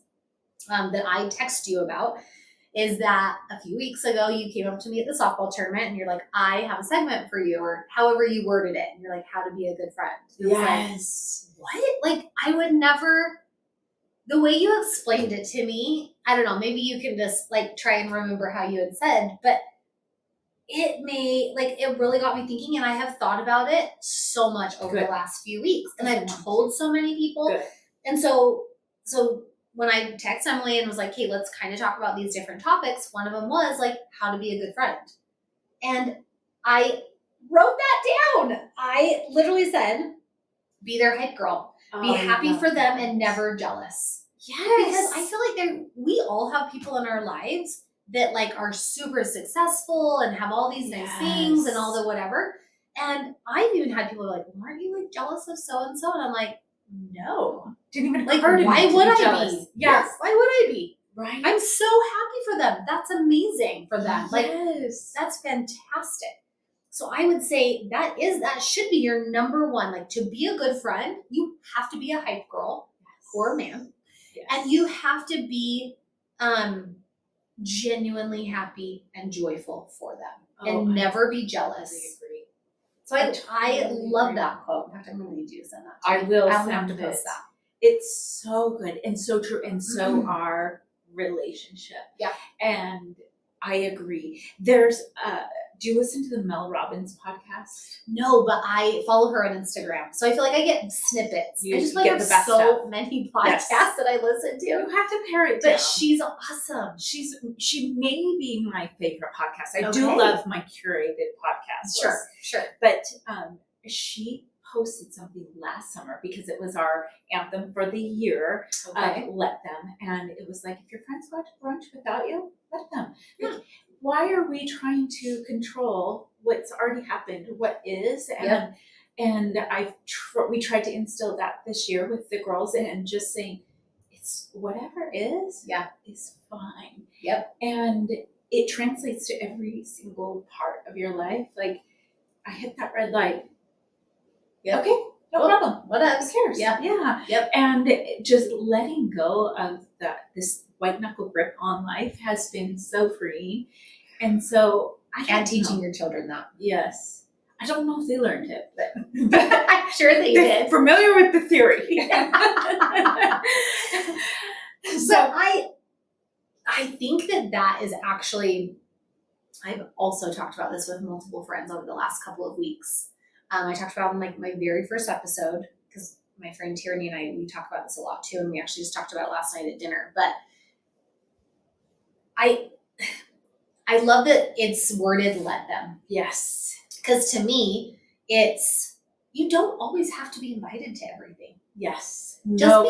that I text you about is that a few weeks ago you came up to me at the softball tournament and you're like, I have a segment for you, or however you worded it. And you're like, how to be a good friend. Yes. Like, what? Like, I would never, the way you explained it to me, I don't know, maybe you can just like try and remember how you had said, but it really got me thinking, and I have thought about it so much over the last few weeks. And I've told so many people. Good. And so when I text Emily and was like, hey, let's kind of talk about these different topics, one of them was like how to be a good friend. And I wrote that down. I literally said, be their hype girl. Be happy for them and never jealous. Yes. Because I feel like we all have people in our lives that like are super successful and have all these nice things and all the whatever. And I've even had people like, well, aren't you like jealous of so-and-so? And I'm like, No. Didn't even Like, occur to me why to would be I jealous. be? Yes. Why would I be? Right? I'm so happy for them. That's amazing for them. Like, yes. that's fantastic. So I would say that should be your number one. Like, to be a good friend, you have to be a hype girl or man. Yes. And you have to be genuinely happy and joyful for them, and never be jealous. Agree. So I totally love agree. that quote. In fact, I'm going to need you to send that. I will I'll send have to it. post that. It's so good and so true, and so our relationship. Yeah. And I agree. There's do you listen to the Mel Robbins podcast? No, but I follow her on Instagram, so I feel like I get snippets. I just like have so many podcasts that I listen to. You have to pare it down. But she's awesome. She may be my favorite podcast. I do love my curated podcast. Sure. But she posted something last summer because it was our anthem for the year of Let Them, and it was like, if your friends go out to brunch without you, let them. Like, why are we trying to control what's already happened, what is? And we tried to instill that this year with the girls, and just saying, it's whatever is fine. Yep. And it translates to every single part of your life. Like, I hit that red light. Yep. Okay, no problem. What else? Who cares? Yeah. Yep. And just letting go of this white knuckle grip on life has been so freeing. And so teaching your children that. Yes. I don't know if they learned it, but I'm sure they did. Familiar with the theory. So I think that is actually, I've also talked about this with multiple friends over the last couple of weeks. I talked about in like my very first episode, because my friend Tierney and I, we talk about this a lot too, and we actually just talked about it last night at dinner. But I love that it's worded "let them." Yes. Because to me, it's, you don't always have to be invited to everything. Yes. And just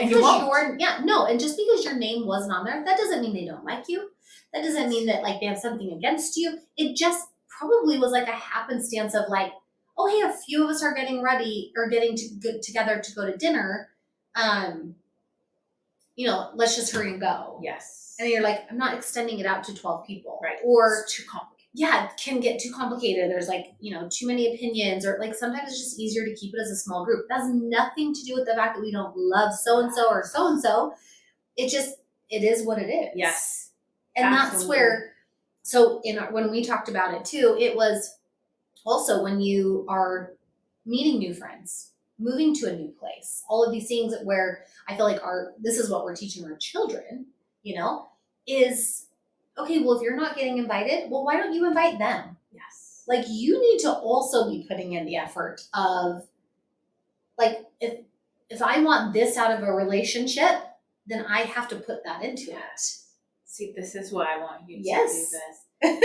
because your name wasn't on there, that doesn't mean they don't like you. That doesn't mean that like they have something against you. It just probably was like a happenstance of like, oh hey, a few of us are getting ready or getting together to go to dinner. Let's just hurry and go. Yes. And you're like, I'm not extending it out to 12 people. Right. Or it's too complicated. Yeah, it can get too complicated. There's like, too many opinions, or like sometimes it's just easier to keep it as a small group. That has nothing to do with the fact that we don't love so-and-so or so-and-so. It is what it is. Yes. And Absolutely. that's where, so when we talked about it too, it was also when you are meeting new friends, moving to a new place, all of these things where I feel like this is what we're teaching our children, is, okay, well, if you're not getting invited, well, why don't you invite them? Yes. Like, you need to also be putting in the effort of, like, if I want this out of a relationship, then I have to put that into it. See, this is why I want you to do Yes. this.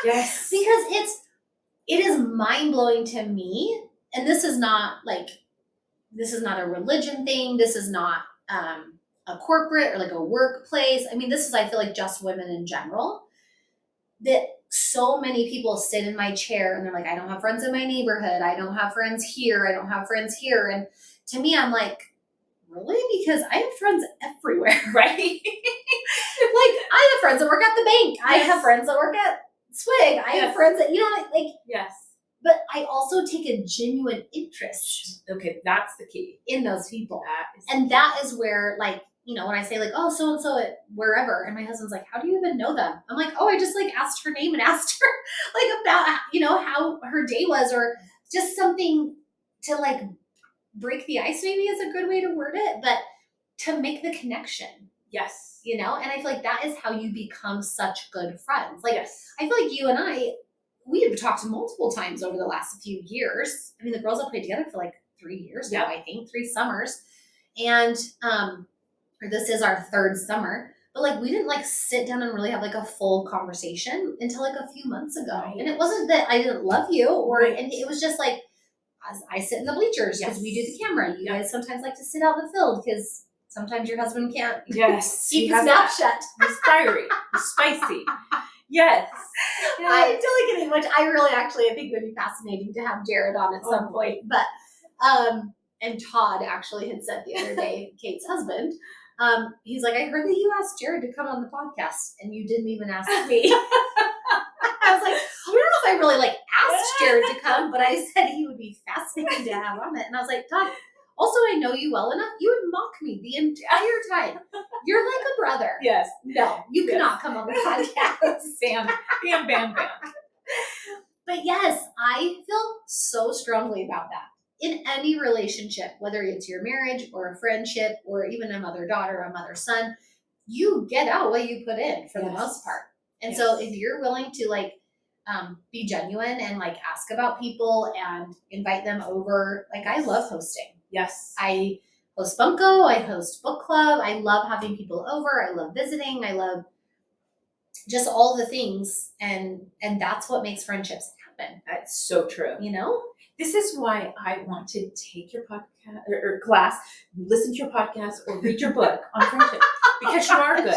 Yes. Because it is mind-blowing to me, and this is not a religion thing, this is not a corporate or like a workplace. I mean, this is, I feel like, just women in general, that so many people sit in my chair and they're like, I don't have friends in my neighborhood, I don't have friends here, I don't have friends here. And to me, I'm like, really? Because I have friends everywhere, right? Like, I have friends that work at the bank, I have friends that work at Swig, I have friends that, yes. But I also take a genuine interest. Okay, that's the key. In those people. That is where, like, when I say like, oh, so-and-so at wherever, and my husband's like, how do you even know them? I'm like, oh, I just like asked her name and asked her like about, how her day was, or just something to like break the ice, maybe is a good way to word it, but to make the connection. Yes. And I feel like that is how you become such good friends. Like, yes. I feel like you and I, we have talked multiple times over the last few years. I mean, the girls have played together for like 3 years now, I think, 3 summers. And, this is our 3rd summer, but like, we didn't like sit down and really have like a full conversation until like a few months ago. Right. And it wasn't that I didn't love you and it was just like, as I sit in the bleachers because we do the camera. You guys sometimes like to sit out in the field because sometimes your husband can't keep his mouth shut. He's fiery, he's spicy. Yes. I'm totally kidding, which I think would be fascinating to have Jared on at some point. But And Todd actually had said the other day, Kate's husband, he's like, I heard that you asked Jared to come on the podcast and you didn't even ask me. I was like, I don't know if I really like asked Jared to come, but I said he would be fascinating to have on it. And I was like, Todd, also I know you well enough. You would mock me the entire time. You're like a brother. Yes. No, you cannot come on the podcast. Bam. But yes, I feel so strongly about that. In any relationship, whether it's your marriage or a friendship or even a mother-daughter, a mother-son, you get out what you put in for the most part. And so if you're willing to like be genuine and like ask about people and invite them over, like I love hosting. Yes. I host Bunko, I host book club. I love having people over. I love visiting. I love just all the things. And that's what makes friendships happen. That's so true. You know? This is why I want to take your podcast or class, listen to your podcast, or read your book on friendship because you are good.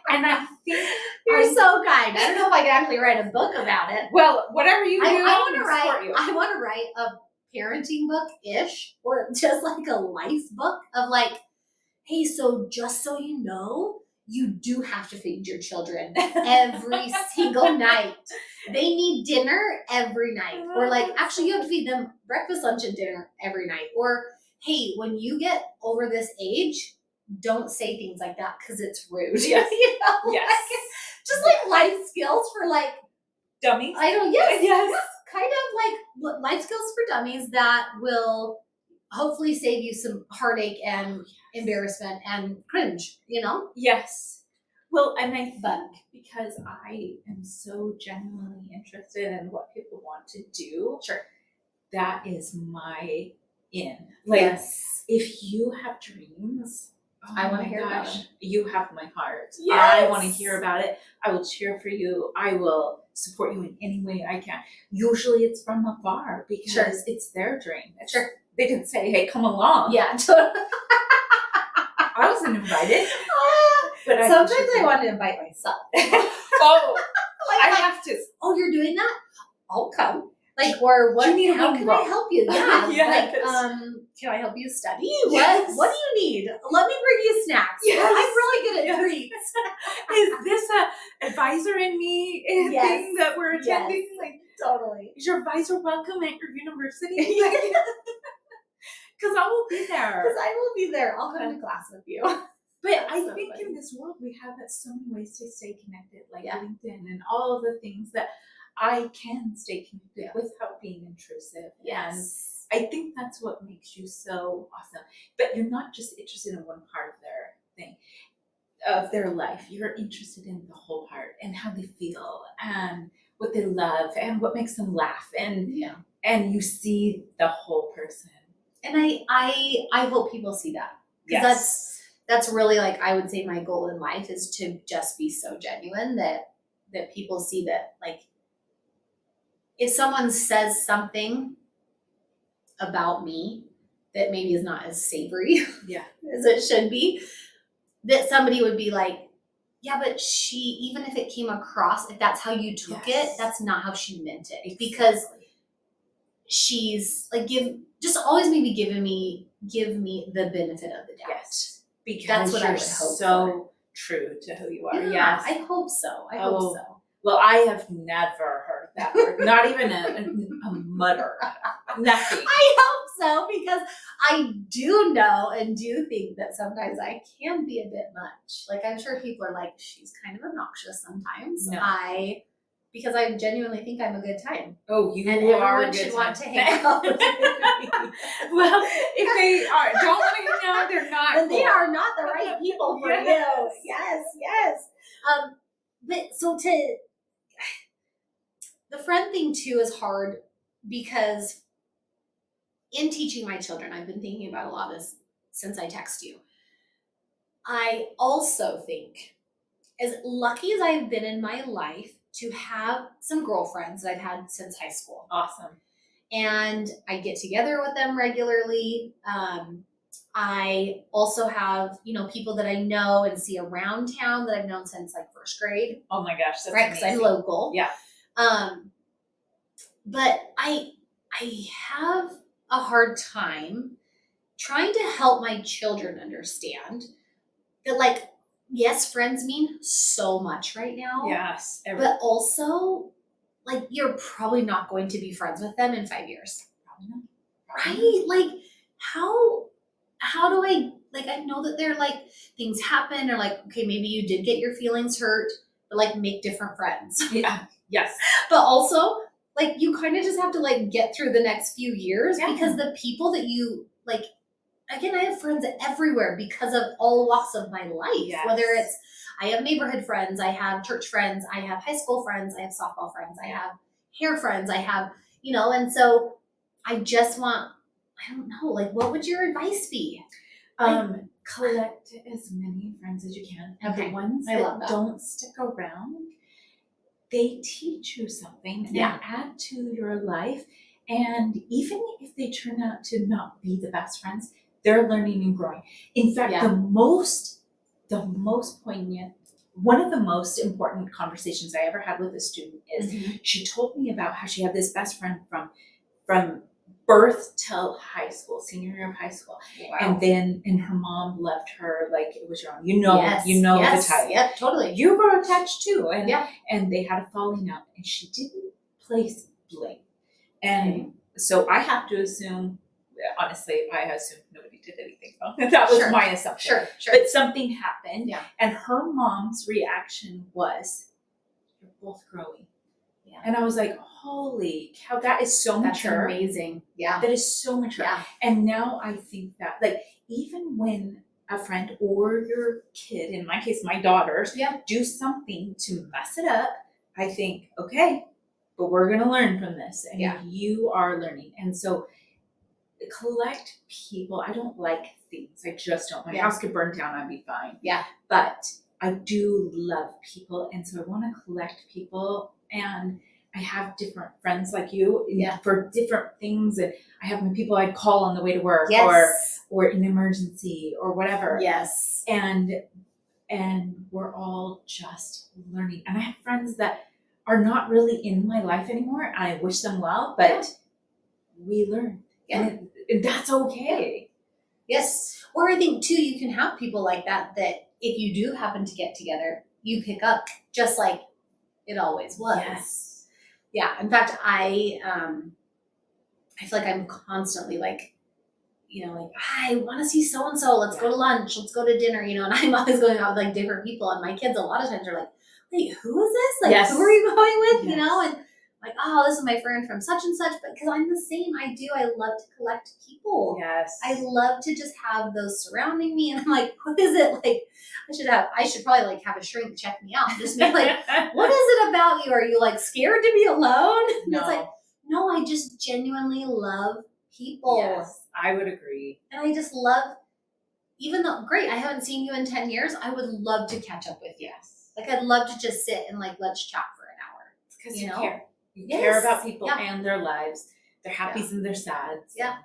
And I think you're so kind. I don't know if I can actually write a book about it. Well, whatever you do, I want to write a parenting book-ish, or just like a life book of like, hey, so just so you know, you do have to feed your children every single night. They need dinner every night. Or like, actually you have to feed them breakfast, lunch, and dinner every night. Or, hey, when you get over this age, don't say things like that because it's rude. Yes. You know? Yes. Like, just like life skills for like dummies. I don't. Yes. Kind of like life skills for dummies that will hopefully save you some heartache and embarrassment and cringe. You know. Yes. Well, and I think because I am so genuinely interested in what people want to do, sure, that is my in. Like, if you have dreams, I want to hear about them. You have my heart. Yes. I want to hear about it. I will cheer for you. I will support you in any way I can. Usually it's from afar because it's their dream. They didn't say, hey, come along. Yeah, totally. I wasn't invited. But sometimes I want to invite myself. I have to. Oh, you're doing that? I'll come. Like, or what? How can I help you? Yeah. Yes. Like, can I help you study? What? What do you need? Let me bring you snacks. Yes. I'm really good at treats. Is this a advisor in me thing that we're attending? Yes. Like, totally. Is your advisor welcome at your university? Because I will be there. I'll come to class with you. But I think in this world we have so many ways to stay connected, like LinkedIn and all of the things that I can stay connected without being intrusive. Yes. And I think that's what makes you so awesome. But you're not just interested in one part of their thing, of their life. You're interested in the whole part and how they feel and what they love and what makes them laugh. And you see the whole person. And I hope people see that. Because that's really like, I would say my goal in life is to just be so genuine that people see that, like, if someone says something about me that maybe is not as savory as it should be, that somebody would be like, yeah, but even if it came across, if that's how you took it, that's not how she meant it. Exactly. Because she's like, always maybe give me the benefit of the doubt. Yes. Because that's what I would hope so true to who you are. Yeah, yes. I hope so. I hope so. Well, I have never heard that word. Not even a mutter. Nothing. I hope so, because I do know and do think that sometimes I can be a bit much. Like, I'm sure people are like, she's kind of obnoxious sometimes. No. Because I genuinely think I'm a good time. Oh, you and are everyone should want to hang out with me. Well, if they don't want to hang out, they're not. Then they are not the right people for you. Yes. But so the friend thing too is hard, because in teaching my children, I've been thinking about a lot of this since I text you. I also think, as lucky as I've been in my life to have some girlfriends that I've had since high school. Awesome. And I get together with them regularly. I also have, people that I know and see around town that I've known since like first grade. Oh my gosh, that's right, because I'm local. Yeah. But I have a hard time trying to help my children understand that, like, yes, friends mean so much right now. Yes. But also, like, you're probably not going to be friends with them in 5 years. Probably not. Right? Like, how do I know that they're like, things happen, or like, okay, maybe you did get your feelings hurt, but like, make different friends. Yeah. Yes. But also, like, you kind of just have to like get through the next few years, because the people that you like, again, I have friends everywhere because of all walks of my life. Yes. Whether it's, I have neighborhood friends, I have church friends, I have high school friends, I have softball friends, I have hair friends, I have, and so I just want, I don't know, like, what would your advice be? Collect as many friends as you can. And the ones that don't stick around, they teach you something and add to your life. And even if they turn out to not be the best friends, they're learning and growing. In fact, the most poignant, one of the most important conversations I ever had with a student is she told me about how she had this best friend from birth till high school, senior year of high school. Wow. And her mom left her like it was your own. The type. Yep, totally. You were attached too. And they had a falling out, and she didn't place blame. And so I have to assume, honestly, I assumed nobody did anything wrong. That was my assumption. Sure. But something happened. Yeah. And her mom's reaction was, "You're both growing." Yeah. And I was like, holy cow, that is so mature. That's amazing. Yeah. That is so mature. Yeah. And now I think that, like, even when a friend or your kid, in my case, my daughters, do something to mess it up, I think, okay, but we're going to learn from this. And you are learning. And so collect people. I don't like things. I just don't. My house could burn down. I'd be fine. Yeah. But I do love people. And so I want to collect people. And I have different friends like you for different things. And I have my people I'd call on the way to work or an emergency or whatever. Yes. And we're all just learning. And I have friends that are not really in my life anymore. I wish them well, but we learn. Yeah. And that's okay. Yeah. Yes. Or I think too, you can have people like that if you do happen to get together, you pick up just like it always was. Yes. Yeah. In fact, I feel like I'm constantly like, I want to see so-and-so. Let's go to lunch. Let's go to dinner, and I'm always going out with like different people. And my kids a lot of times are like, wait, who is this? Like, who are you going with? And like, oh, this is my friend from such and such. But because I'm the same, I love to collect people. Yes. I love to just have those surrounding me. And I'm like, what is it? Like, I should probably like have a shrink check me out. Just be like, what is it about you? Are you like scared to be alone? And it's like, no, I just genuinely love people. Yes, I would agree. And I just love, even though, great, I haven't seen you in 10 years, I would love to catch up with you. Yes. Like, I'd love to just sit and like, let's chat for an hour. It's because you care. You care about people and their lives, their happies and their sads. Yeah.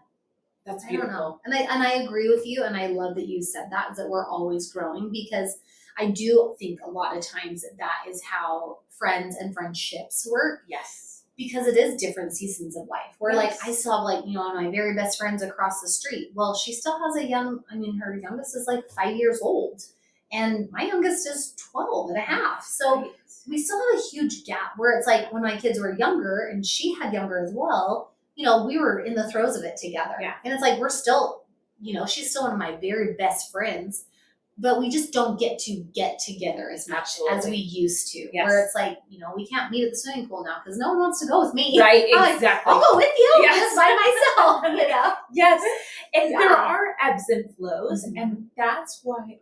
That's beautiful. And I agree with you. And I love that you said that, is that we're always growing, because I do think a lot of times that is how friends and friendships work. Yes. Because it is different seasons of life. Where like, I still have like, my very best friends across the street. Well, she still has her youngest is like 5 years old. And my youngest is 12 and a half. So we still have a huge gap where it's like when my kids were younger and she had younger as well, we were in the throes of it together. Yeah. And it's like, we're still, she's still one of my very best friends, but we just don't get together as much as we used to. Yes. Where it's like, we can't meet at the swimming pool now because no one wants to go with me. Right, exactly. I'll go with you just by myself, Yes. And there are ebbs and flows. Mm-hmm. And that's why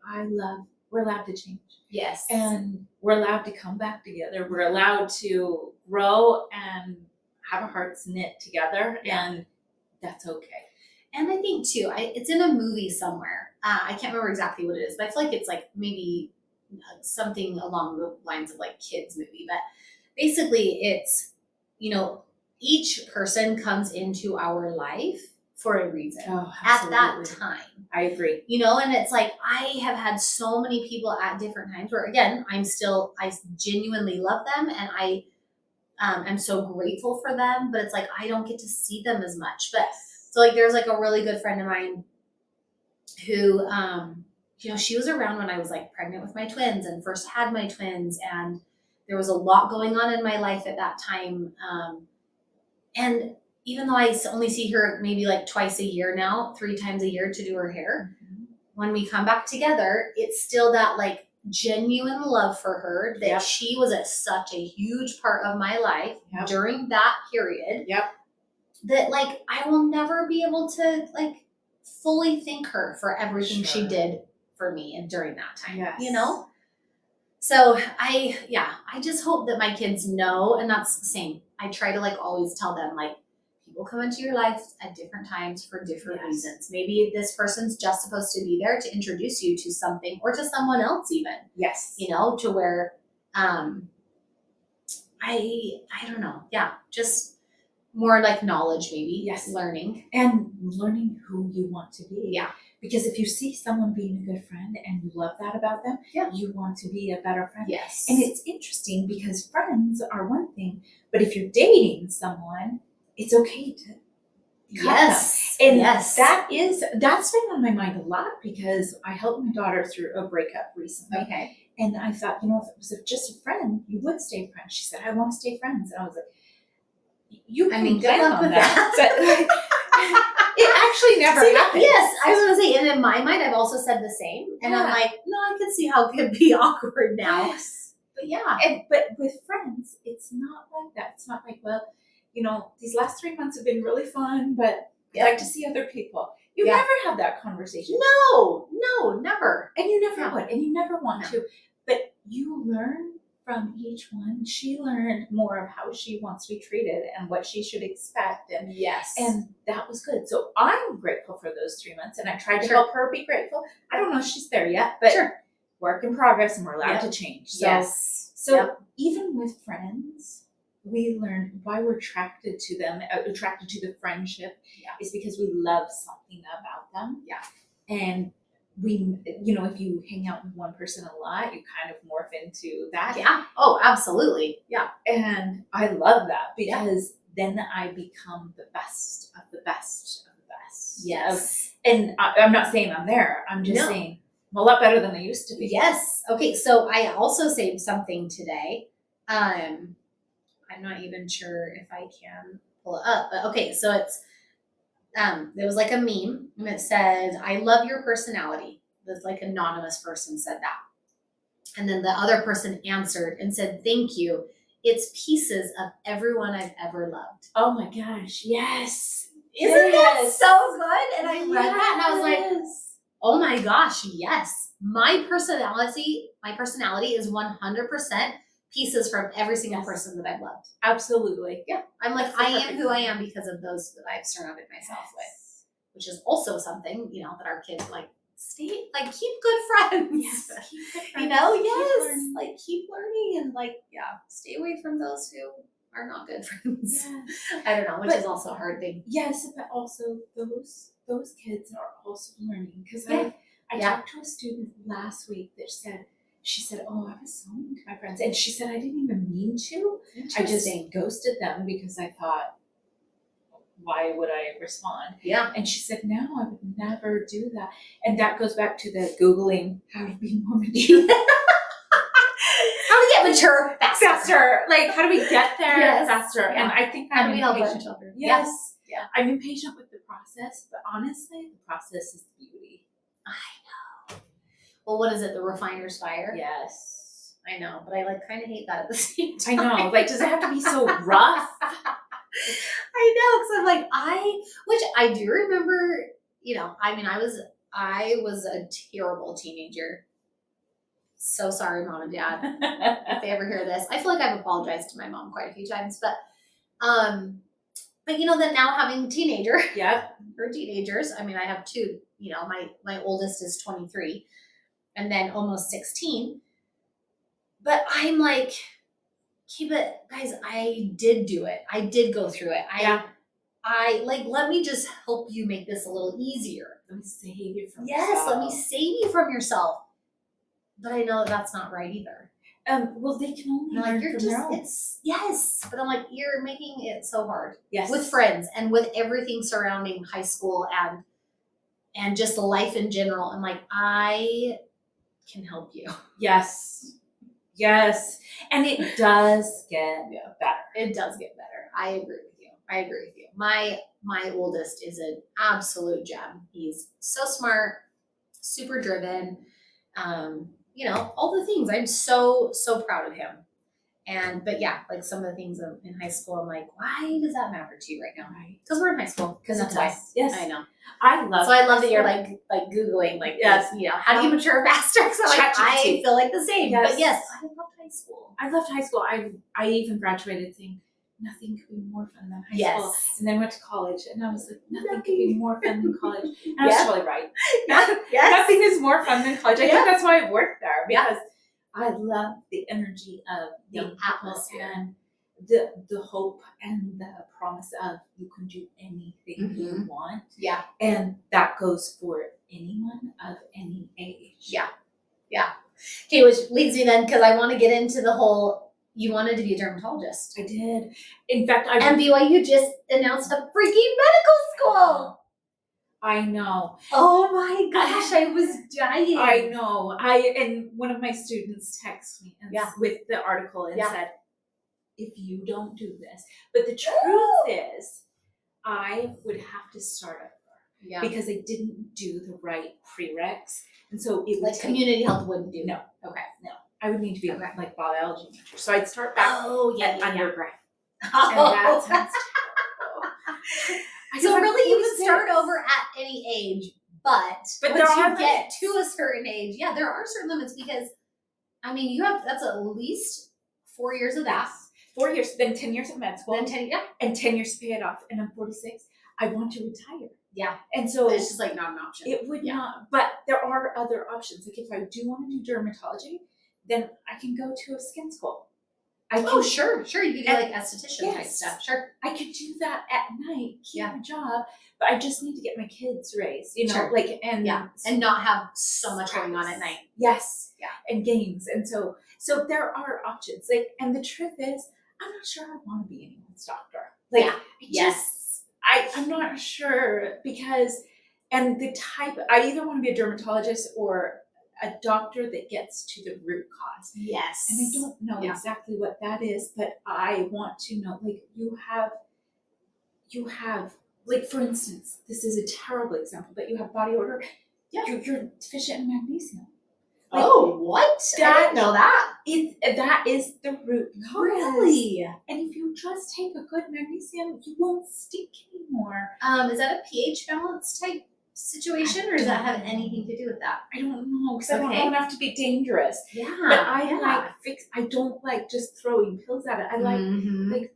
we're allowed to change. Yes. And we're allowed to come back together. We're allowed to grow and have our hearts knit together. Yeah. And that's okay. And I think too, it's in a movie somewhere. I can't remember exactly what it is, but I feel like it's like maybe something along the lines of like kids movie. But basically it's, each person comes into our life for a reason at that time. I agree. And it's like, I have had so many people at different times where, again, I genuinely love them. And I'm so grateful for them, but it's like, I don't get to see them as much. But so like, there's like a really good friend of mine who, she was around when I was like pregnant with my twins and first had my twins. And there was a lot going on in my life at that time. And even though I only see her maybe like twice a year now, 3 times a year to do her hair, when we come back together, it's still that like genuine love for her that she was such a huge part of my life during that period. That like I will never be able to like fully thank her for everything she did for me and during that time. So I just hope that my kids know, and that's the same. I try to like always tell them like people come into your life at different times for different reasons. Maybe this person's just supposed to be there to introduce you to something or to someone else even. To where I don't know. Just more like knowledge maybe. Learning. And learning who you want to be. Because if you see someone being a good friend and you love that about them, you want to be a better friend. And it's interesting because friends are one thing, but if you're dating someone, it's okay to cut them. And that's been on my mind a lot because I helped my daughter through a breakup recently. And I thought, if it was just a friend, you would stay friends. She said, I want to stay friends. And I was like, you can plan on that. It actually never happened. I was going to say, and in my mind, I've also said the same. And I'm like, no, I can see how it could be awkward now. But but with friends, it's not like that. It's not like, well, these last 3 months have been really fun, but I'd like to see other people. You never have that conversation. No, never. And you never would, and you never want to. But you learn from each one. She learned more of how she wants to be treated and what she should expect. And and that was good. So I'm grateful for those 3 months, and I tried to help her be grateful. I don't know if she's there yet, but work in progress, and we're allowed to change. So even with friends, we learn why we're attracted to them, attracted to the friendship is because we love something about them. And we, if you hang out with one person a lot, you kind of morph into that. Oh, absolutely. And I love that because then I become the best of the best of the best. And I'm not saying I'm there. I'm just saying I'm a lot better than I used to be. Okay. So I also saved something today. I'm not even sure if I can pull it up, but okay. So it's, there was like a meme and it said, I love your personality. This like anonymous person said that. And then the other person answered and said, thank you. It's pieces of everyone I've ever loved. Oh my gosh. Yes. Isn't that so good? And I read that and I was like, oh my gosh, yes. My personality is 100% pieces from every single person that I've loved. Absolutely. I'm like, I am who I am because of those that I've surrounded myself with, which is also something, that our kids keep good friends. Keep good friends. Keep learning and stay away from those who are not good friends. I don't know, which is also a hard thing. But also those kids are also learning because I talked to a student last week that she said, oh, I was so mean to my friends. And she said, I didn't even mean to. I just ghosted them because I thought, why would I respond? And she said, no, I would never do that. And that goes back to the Googling how to be more mature. How to get mature faster. Like, how do we get there faster? And I think how do we help our children? I'm impatient with the process, but honestly, the process is beauty. I know. Well, what is it? The refiner's fire? Yes. I know, but I kind of hate that at the same time. I know. Does it have to be so rough? I know, because which I do remember, I was a terrible teenager. So sorry, Mom and Dad, if they ever hear this. I feel like I've apologized to my mom quite a few times, but then now having teenagers, I have 2, my oldest is 23 and then almost 16, but I'm like, okay, but guys, I did do it. I did go through it. I let me just help you make this a little easier. Let me save you from yourself. Let me save you from yourself. But I know that's not right either. Well, they can only learn from their own. But I'm like, you're making it so hard. Yes. With friends and with everything surrounding high school and and just life in general. I'm like, I can help you. Yes. Yes. And it does get better. It does get better. I agree with you. My oldest is an absolute gem. He's so smart, super driven. All the things. I'm so proud of him. But yeah, like some of the things in high school, I'm like, why does that matter to you right now? Right. Because we're in high school. Because that's why. Yes. I know. I love that you're like Googling, like, yes. How do you mature faster? So I feel like the same. Yes. But yes, I loved high school. I loved high school. I even graduated saying nothing could be more fun than high school. And then went to college and I was like, nothing could be more fun than college. And I was totally right. Nothing is more fun than college. I think that's why I worked there, because I love the energy of the atmosphere and the hope and the promise of you can do anything you want. Yeah. And that goes for anyone of any age. Yeah. Okay, which leads me then, because I want to get into the whole, you wanted to be a dermatologist. I did. In fact, and BYU just announced a freaking medical school. I know. Oh my gosh, I was dying. I know. And one of my students texted me with the article and said, if you don't do this. But the truth is, I would have to start over because I didn't do the right prereqs. And so it would community health wouldn't do. No. Okay. No. I would need to be like biology major. So I'd start back at undergrad. Oh. And that sounds terrible. So really you would start over at any age, but once you get to a certain age, there are certain limits because, that's at least 4 years of that. 4 years, then 10 years of med school. Then 10, and 10 years to pay it off. And I'm 46. I want to retire. Yeah. And so it's just like not an option. It would not, but there are other options. Like if I do want to do dermatology, then I can go to a skin school. Sure. You could do like esthetician type stuff. Sure. I could do that at night, keep a job, but I just need to get my kids raised, and not have so much going on at night. Yes. Yeah. And games. And so there are options. And the truth is, I'm not sure I want to be anyone's doctor. I'm not sure because, and the type, I either want to be a dermatologist or a doctor that gets to the root cause. Yes. And I don't know exactly what that is, but I want to know, you have, for instance, this is a terrible example, but you have body odor. Yeah. You're deficient in magnesium. What? I didn't know that. That is the root cause. Really? And if you just take a good magnesium, you won't stink anymore. Is that a pH balance type situation, or does that have anything to do with that? I don't know, because I don't know enough to be dangerous. Yeah. But I don't like just throwing pills at it. I you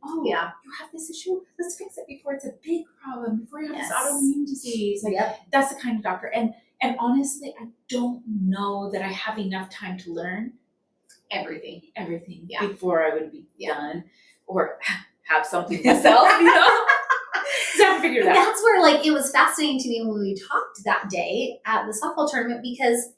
have this issue, let's fix it before it's a big problem, before you have this autoimmune disease. That's the kind of doctor. And honestly, I don't know that I have enough time to learn everything before I would be done or have something myself, So I haven't figured it out. That's where it was fascinating to me when we talked that day at the softball tournament, because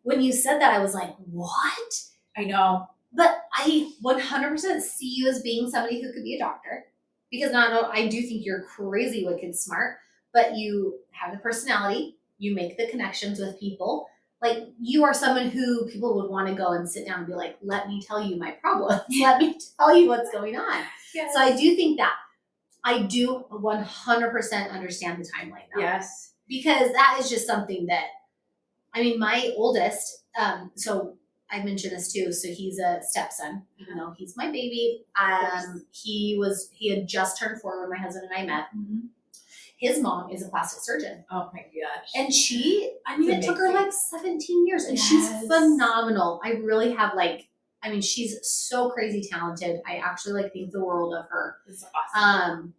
when you said that, I was like, what? I know. But I 100% see you as being somebody who could be a doctor, because I do think you're crazy wicked smart, but you have the personality. You make the connections with people. You are someone who people would want to go and sit down and be like, let me tell you my problems. Let me tell you what's going on. Yes. So I do think that I do 100% understand the timeline now. Yes. Because that is just something that, my oldest, so I mentioned this too. So he's a stepson, even though he's my baby. He had just turned 4 when my husband and I met. Mm-hmm. His mom is a plastic surgeon. Oh my gosh. And it took her 17 years, and she's phenomenal. I really have she's so crazy talented. I actually think the world of her. It's awesome.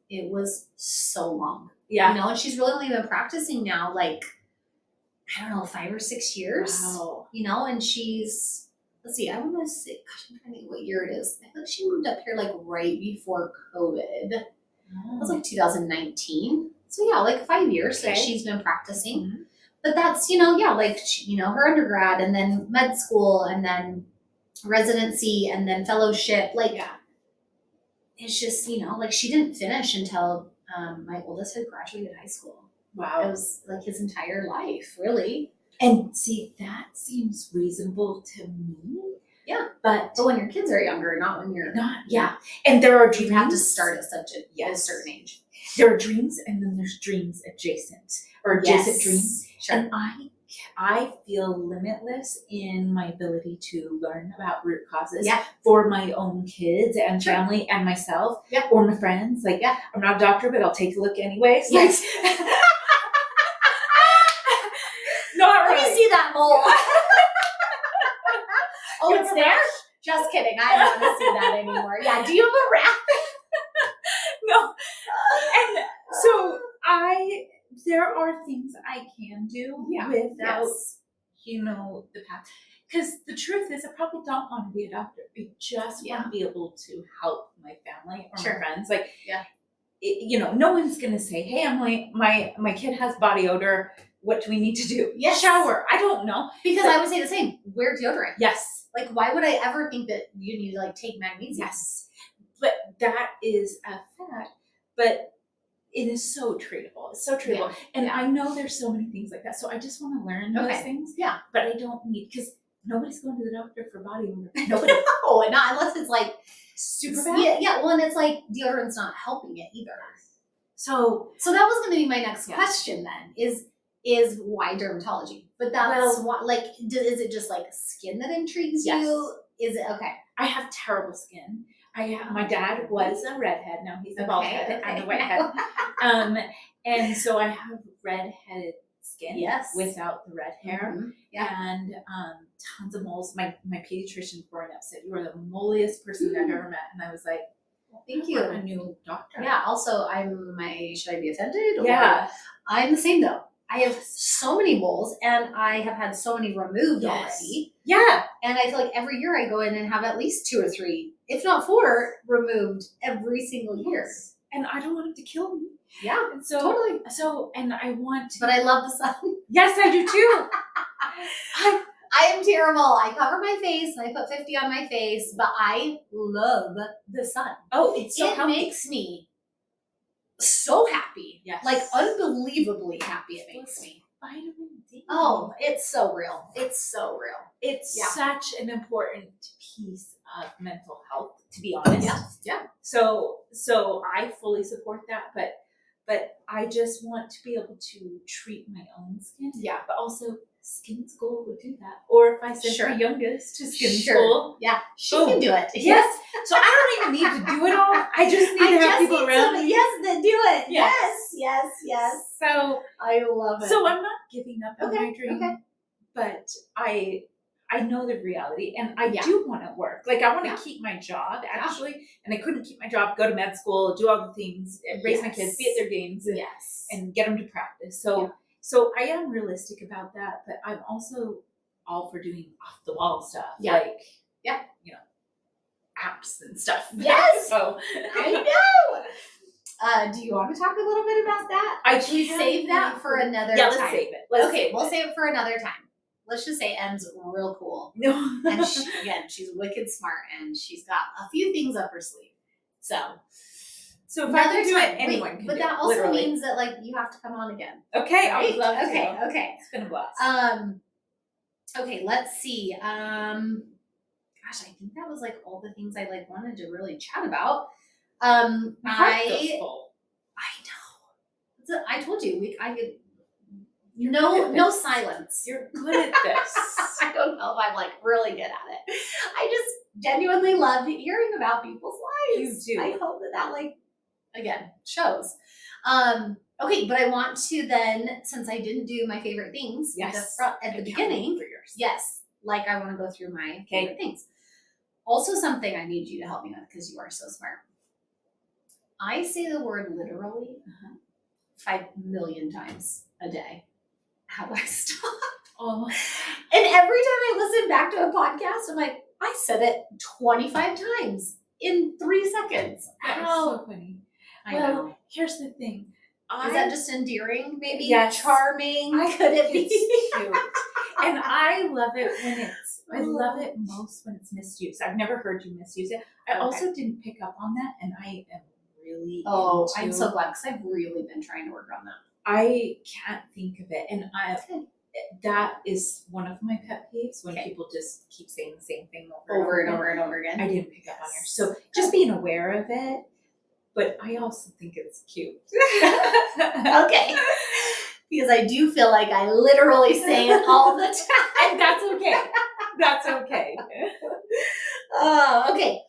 It was so long. Yeah. And she's really only been practicing now, 5 or 6 years. Wow. And she's, let's see, I want to say, gosh, I'm trying to think what year it is. I think she moved up here right before COVID. It was 2019. So 5 years that she's been practicing. Mm-hmm. But that's, her undergrad and then med school and then residency and then fellowship. It's just, she didn't finish until My oldest had graduated high school. It Wow. was like his entire life, really. And see, that seems reasonable to me. Yeah. But when your kids are younger, not when you're not, yeah. And there are dreams. You have to start at such a certain age. There are dreams, and then there's dreams adjacent dreams. Sure. And I feel limitless in my ability to learn about root causes for my own kids and family and myself or my friends. Like, I'm not a doctor, but I'll take a look anyways. Yes. Not Let really. me see that mole. Oh, it's there? Just kidding. I don't want to see that anymore. Yeah. Do you have a rat? No. And so there are things I can do without, the path. Because the truth is, I probably don't want to be a doctor. I just want to be able to help my family or my friends. Like, no one's going to say, hey, Emily, my kid has body odor. What do we need to do? Yes. Shower. I don't know. Because I would say the same. Wear deodorant. Yes. Like, why would I ever think that you need to, like, take magnesium? Yes. But that is a fact. But it is so treatable. It's so treatable. Yeah. And I know there's so many things like that. So I just want to learn those things. Yeah. But I don't need, because nobody's going to the doctor for body odor. Nobody. No, and not unless it's like super bad. Yeah. Well, and it's like deodorant's not helping it either. So that was going to be my next question then is why dermatology? But that's why, like, is it just like skin that intrigues you? Is it okay? I have terrible skin. My dad was a redhead. Now he's a bald head and a whitehead. And so I have redheaded skin without the red hair. Mm-hmm. Yeah. And tons of moles. My pediatrician growing up said, you are the molliest person I've ever met. And I was like, thank you. I'm a new doctor. Yeah. Also, should I be offended? Yeah. I'm the same though. I have so many moles, and I have had so many removed already. Yeah. And I feel like every year I go in and have at least 2 or 3, if not 4, removed every single year. And I don't want them to kill me. Yeah. And so, totally. So, and I want to. But I love the sun. Yes, I do too. I am terrible. I cover my face, and I put 50 on my face, but I love the sun. Oh, it's so healthy. It makes me so happy. Yes. Like, unbelievably happy it makes me. Vitamin D. Oh, it's so real. It's so real. It's such an important piece of mental health, to be honest. Yeah. So I fully support that, but I just want to be able to treat my own skin. Yeah. But also skin school would do that. Or if I sent my youngest to skin school. Yeah. She can do it. Yes. So I don't even need to do it all. I just need to have people around me. Yes, that do it. Yes. So I love it. So I'm not giving up on my dream. Okay. But I know the reality, and I do want to work. Like, I want to keep my job, actually, and I couldn't keep my job, go to med school, do all the things, raise my kids, be at their games, and get them to practice. So I am realistic about that, but I'm also all for doing off-the-wall stuff, like, apps and stuff. Yes! So I know! Do you want to talk a little bit about that? Should we save that for another time? Yeah, let's save it. We'll save it for another time. Let's just say Em's real cool. No. And she's wicked smart, and she's got a few things up her sleeve. So if I can do it, anyone can do it. But that also means that, like, you have to come on again. Okay, I would love to. Okay. It's been a blast. Okay, let's see. Gosh, I think that was like all the things I like wanted to really chat about. My heart feels full. I know. I told you I could. No silence. You're good at this. I don't know if I'm like really good at it. I just genuinely love hearing about people's lives. You do. I hope that like, again, shows. Okay, but I want to then, since I didn't do my favorite things at the beginning, like I want to go through my favorite things. Also, something I need you to help me with because you are so smart. I say the word literally 5 million times a day. How do I stop? Oh. And every time I listen back to a podcast, I'm like, I said it 25 times in 3 seconds. How? So funny. I know. Here's the thing. Is that just endearing, maybe? Yes. Charming? Could it be? Cute. And I love it when I love it most when it's misused. I've never heard you misuse it. I also didn't pick up on that, and I am really Oh, into. I'm so glad because I've really been trying to work on that. I can't think of it, and that is one of my pet peeves when people just keep saying the same thing Over and over and over again. I didn't pick up on yours, so just being aware of it. But I also think it's cute. Okay. Because I do feel like I literally say it all the time. And that's okay. That's okay. Okay.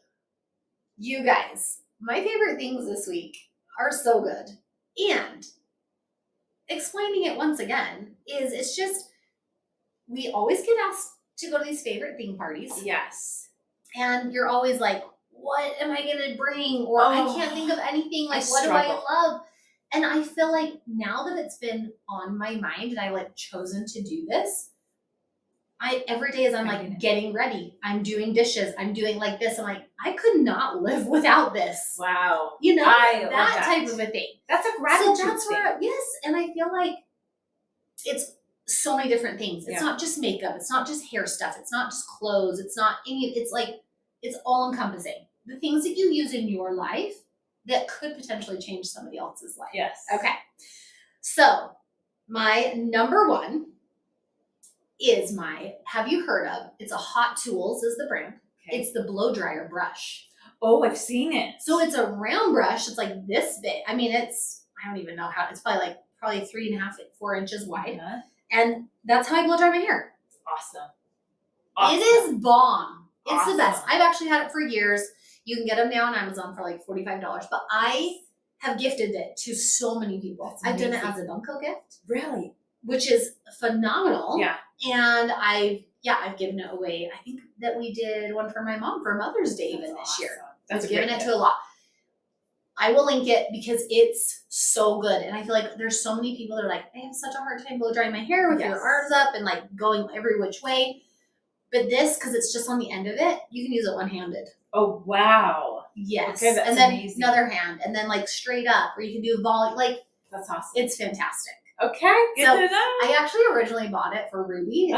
You guys, my favorite things this week are so good. And explaining it once again is it's just, we always get asked to go to these favorite theme parties. Yes. And you're always like, what am I going to bring? Or I can't think of anything. Like, what do I love? And I feel like now that it's been on my mind and I like chosen to do this, every day as I'm like getting ready, I'm doing dishes, I'm doing like this. I'm like, I could not live without this. Wow. You know, that type of a thing. That's a gratitude So that's where, yes. And I feel like it's so many different things. It's not just makeup. It's not just hair stuff. It's not just clothes. It's not any, it's like, it's all encompassing. The things that you use in your life that could potentially change somebody else's life. Yes. Okay. So my number one is have you heard of, it's a Hot Tools is the brand. Okay. It's the blow dryer brush. Oh, I've seen it. So it's a round brush. It's like this big. I mean, I don't even know how, it's probably 3.5, 4 inches wide. Uh-huh. And that's how I blow dry my hair. Awesome. It is bomb. It's the best. I've actually had it for years. You can get them now on Amazon for like $45, but I have gifted it to so many people. I've done it as a Bunko gift. Really? Which is phenomenal. Yeah. And I've given it away. I think that we did one for my mom for Mother's Day even this year. I've given it to a lot. I will link it because it's so good. And I feel like there's so many people that are like, I have such a hard time blow drying my hair with your arms up and like going every which way. But this, because it's just on the end of it, you can use it one-handed. Oh, wow. Yes. Okay, that's and then amazing. Another hand, and then like straight up, or you can do volley. Like, that's awesome. It's fantastic. Okay, good to know. I actually originally bought it for Ruby.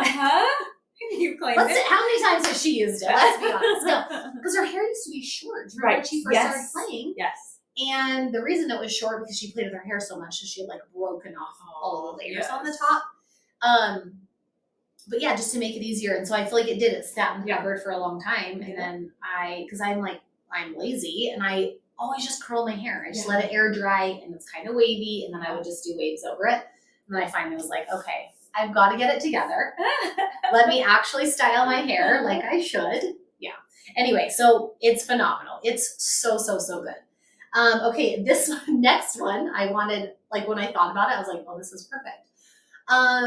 You claimed it. How many times has she used it? Let's be honest. No, because her hair used to be short. Right. When she first started playing. Yes. And the reason it was short because she played with her hair so much that she had like broken off all the layers on the top. But yeah, just to make it easier. And so I feel like it did. It sat and covered for a long time. And then because I'm lazy and I always just curl my hair. I just let it air dry and it's kind of wavy. And then I would just do waves over it. And then I finally was like, okay, I've got to get it together. Let me actually style my hair like I should. Yeah. Anyway, so it's phenomenal. It's so, so, so good. Okay, this next one I wanted, like when I thought about it, I was like, oh, this is perfect.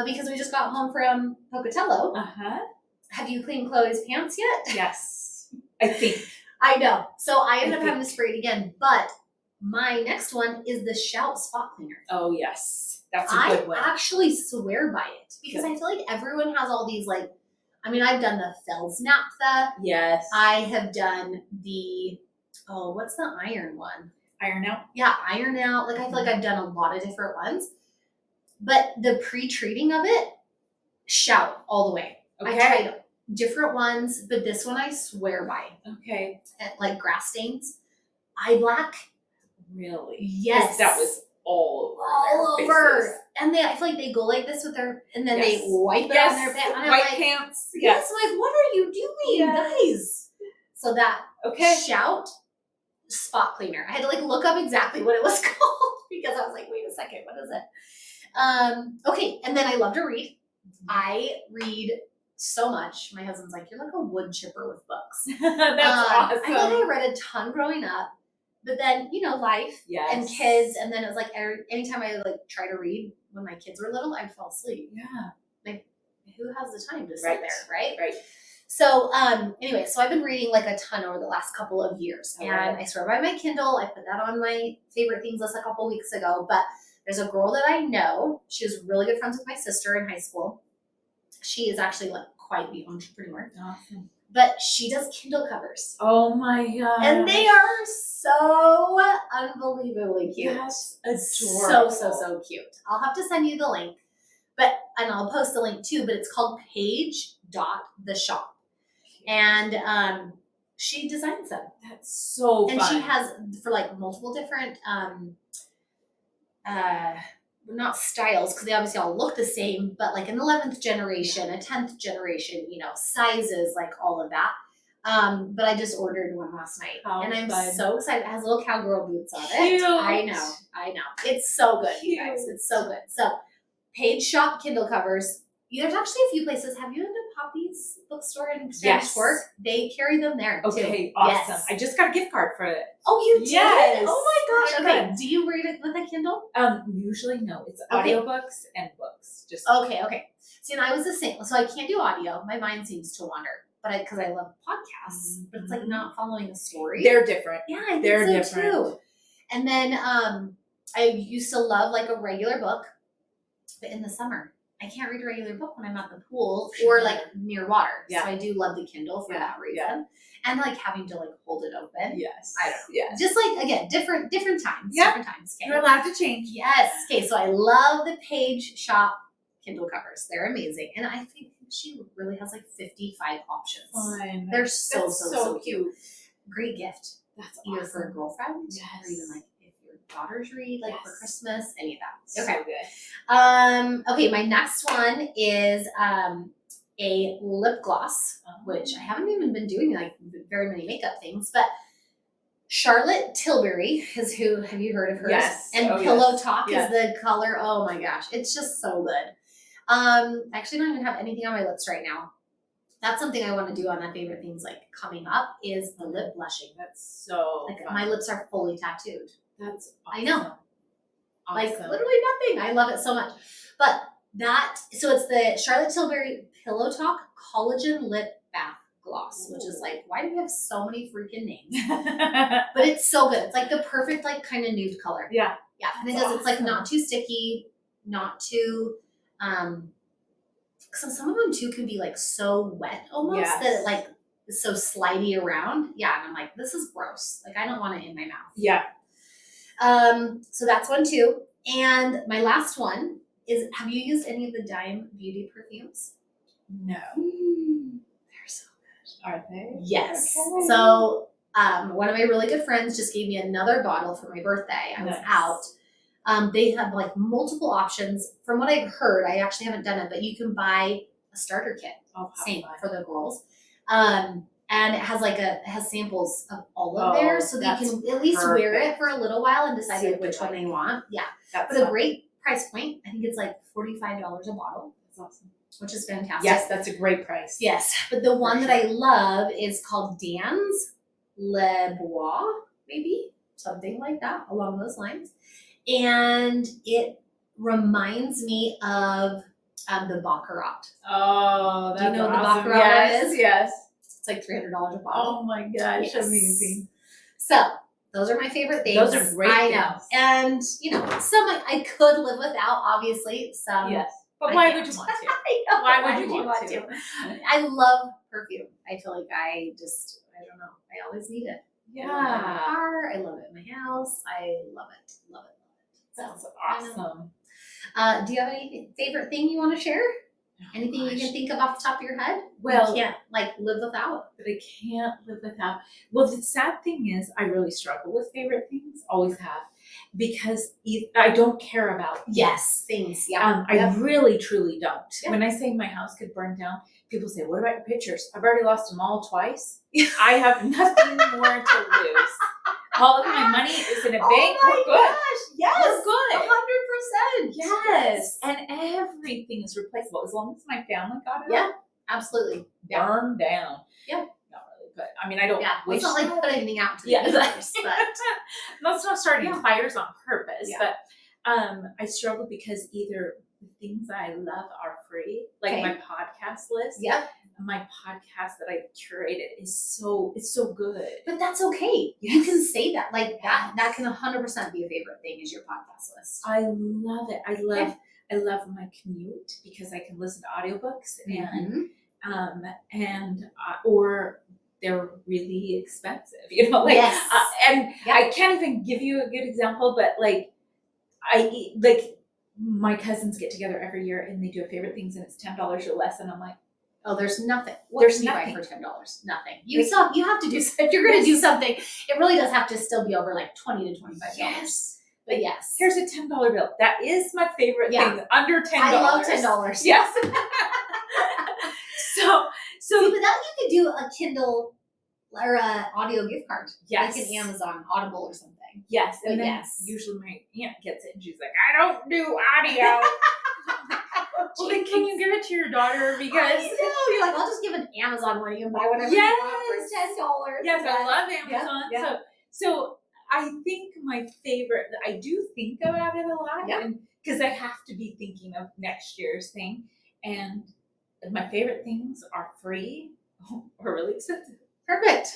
Because we just got home from Pocatello. Have you cleaned Chloe's pants yet? Yes, I think. I know. So I ended up having to spray it again. But my next one is the Shout Spot Cleaner. Oh, yes. That's a good one. I actually swear by it because I feel like everyone has all these like, I mean, I've done the Fels Naphtha. Yes. I have done the, what's the iron one? Iron Out? Yeah, Iron Out. Like I feel like I've done a lot of different ones. But the pre-treating of it, Shout all the way. Okay. I tried different ones, but this one I swear by. Okay. Like grass stains, eye black. Really? Yes. That was all over. And I feel like they go like this with their, and then they wipe it on their pants. White pants. Yes. I'm like, what are you doing, guys? So that Shout Spot Cleaner. I had to like look up exactly what it was called because I was like, wait a second, what is it? Okay, and then I love to read. I read so much. My husband's like, you're like a wood chipper with books. That's awesome. I thought I read a ton growing up, but then, life and kids, and then it was like anytime I like try to read when my kids were little, I'd fall asleep. Yeah. Like, who has the time to sit there, right? Right. So, anyway, so I've been reading like a ton over the last couple of years, and I swear by my Kindle. I put that on my favorite things list a couple weeks ago, but there's a girl that I know. She was really good friends with my sister in high school. She is actually like quite the entrepreneur. Awesome. But she does Kindle covers. Oh my God. And they are so unbelievably cute. That's adorable. So cute. I'll have to send you the link. And I'll post the link too, but it's called Page.the Shop. And She designs them. That's so fun. And she has for like multiple different not styles, because they obviously all look the same, but like an 11th generation, a 10th generation, you know, sizes, like all of that. But I just ordered one last night, and I'm so excited. It has little cowgirl boots on it. I know. It's so good, you guys. It's so good. So, Page Shop Kindle covers. There's actually a few places. Have you been to Poppy's bookstore in Spanish Fork? They carry them there too. Okay, awesome. Yes. I just got a gift card for it. Oh, you did? Yes. Oh my gosh. Okay. Do you read it with a Kindle? Usually no. It's audiobooks and books. Just okay. See, and I was the same. So I can't do audio. My mind seems to wander. But because I love podcasts, but it's like not following a story. They're different. Yeah, I think so different too. And then I used to love like a regular book, but in the summer, I can't read a regular book when I'm at the pool or like near water. Yeah. So I do love the Kindle for that reason. Yeah. And like having to like hold it open. Yes. I don't know. Yes. Just like, again, different times. Yeah. Different times. Okay. You're allowed to change. Yes. Okay. So I love the Page Shop Kindle covers. They're amazing. And I think she really has like 55 options. Fun. They're so cute. Great gift. That's either awesome. for a girlfriend or even like if your daughters read like for Christmas, any of that. Okay. So good. Okay, my next one is a lip gloss, which I haven't even been doing like very many makeup things, but Charlotte Tilbury is who, have you heard of her? Yes. And Pillow Talk is the color. Oh my gosh, it's just so good. I actually don't even have anything on my lips right now. That's something I want to do on my favorite things like coming up is the lip blushing. That's so like fun. My lips are fully tattooed. That's awesome. I know. Awesome. Like literally nothing. I love it so much. But so it's the Charlotte Tilbury Pillow Talk Collagen Lip Bath Gloss, which is like, why do we have so many freaking names? But it's so good. It's like the perfect like kind of nude color. Yeah. Yeah. And it does, it's like not too sticky, not too so some of them too can be like so wet almost that it like is so slidey around. Yeah, and I'm like, this is gross. Like I don't want it in my mouth. Yeah. So that's one too. And my last one is, have you used any of the Dime Beauty perfumes? No. They're so good. Are they? Yes. Okay. So one of my really good friends just gave me another bottle for my birthday. I was out. They have like multiple options. From what I've heard, I actually haven't done it, but you can buy a starter kit. Same for the girls. And it has samples of all of theirs, so they can at least wear it for a little while and decide like which one they want. Yeah. But a great price point. I think it's like $45 a bottle. That's awesome. Which is fantastic. Yes, that's a great price. Yes. But the one that I love is called Dans Le Bois, maybe something like that along those lines. And it reminds me of the Baccarat. Oh, that's Do you know awesome. what the Baccarat is? Yes. It's like $300 a bottle. Oh my gosh, amazing. So those are my favorite things. Those are great things. I know. And, you know, some I could live without, obviously. Some but why would you want to? I know. Why would you want to? I love perfume. I feel like I don't know. I always need it. Yeah. I love it in my car. I love it in my house. I love it. Love it. That's awesome. Do you have any favorite thing you want to share? Anything you can think of off the top of your head? Well, you can't like live without. But I can't live without. Well, the sad thing is, I really struggle with favorite things. Always have, because I don't care about things. Yeah, I really truly don't. Yeah. When I say my house could burn down, people say, "What about your pictures?" I've already lost them all twice. I have nothing more to lose. All of my money is in a bank. We're good. Gosh, yes, we're good. 100%. Yes, and everything is replaceable as long as my family got it. Yeah, absolutely. Burn down. Yeah, not really, but I mean, I don't. Yeah, wish it's not like put anything out to the universe, but that's not starting fires on purpose. Yeah. But I struggle because either the things I love are free, like my podcast list. Yep. My podcast that I curated is so good. But that's okay. Yes. You can say that. Like that can 100% be a favorite thing is your podcast list. I love it. I love my commute because I can listen to audiobooks or they're really expensive, you know, like, I can't even give you a good example, but like my cousins get together every year and they do a favorite things and it's $10 or less. And I'm like, Oh, there's nothing. What There's can you buy nothing. for $10? Nothing. You have to do. If you're going to do something, it really does have to still be over like $20 to $25. Yes. But yes, Here's a $10 bill. That is my favorite Yeah. thing. Under $10. I love $10. Yes. So See, but that you could do a Kindle or a audio gift card, yes. like an Amazon Audible or something. Yes. And But then yes. usually my aunt gets it and she's like, I don't do audio. Well, then can you give it to your daughter? Because I know. You're like, I'll just give an Amazon one. You can buy whatever you want for $10. Yes, Yeah. I love Amazon. Yeah. So I think my favorite, I do think about it a lot. Yeah. Because I have to be thinking of next year's thing. And my favorite things are free or really expensive. Perfect.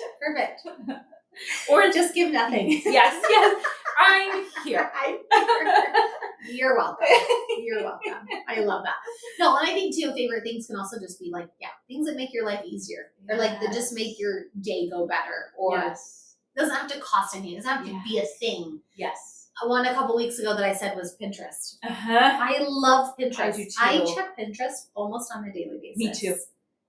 Or Just give nothing. yes, I'm here. You're welcome. I love that. No, and I think too, favorite things can also just be like, things that make your life easier, or like that just make your day go better, or it doesn't have to cost anything. It doesn't have to be a thing. Yes. One a couple weeks ago that I said was Pinterest. Uh-huh. I love Pinterest. I do too. I check Pinterest almost on a daily basis. Me too.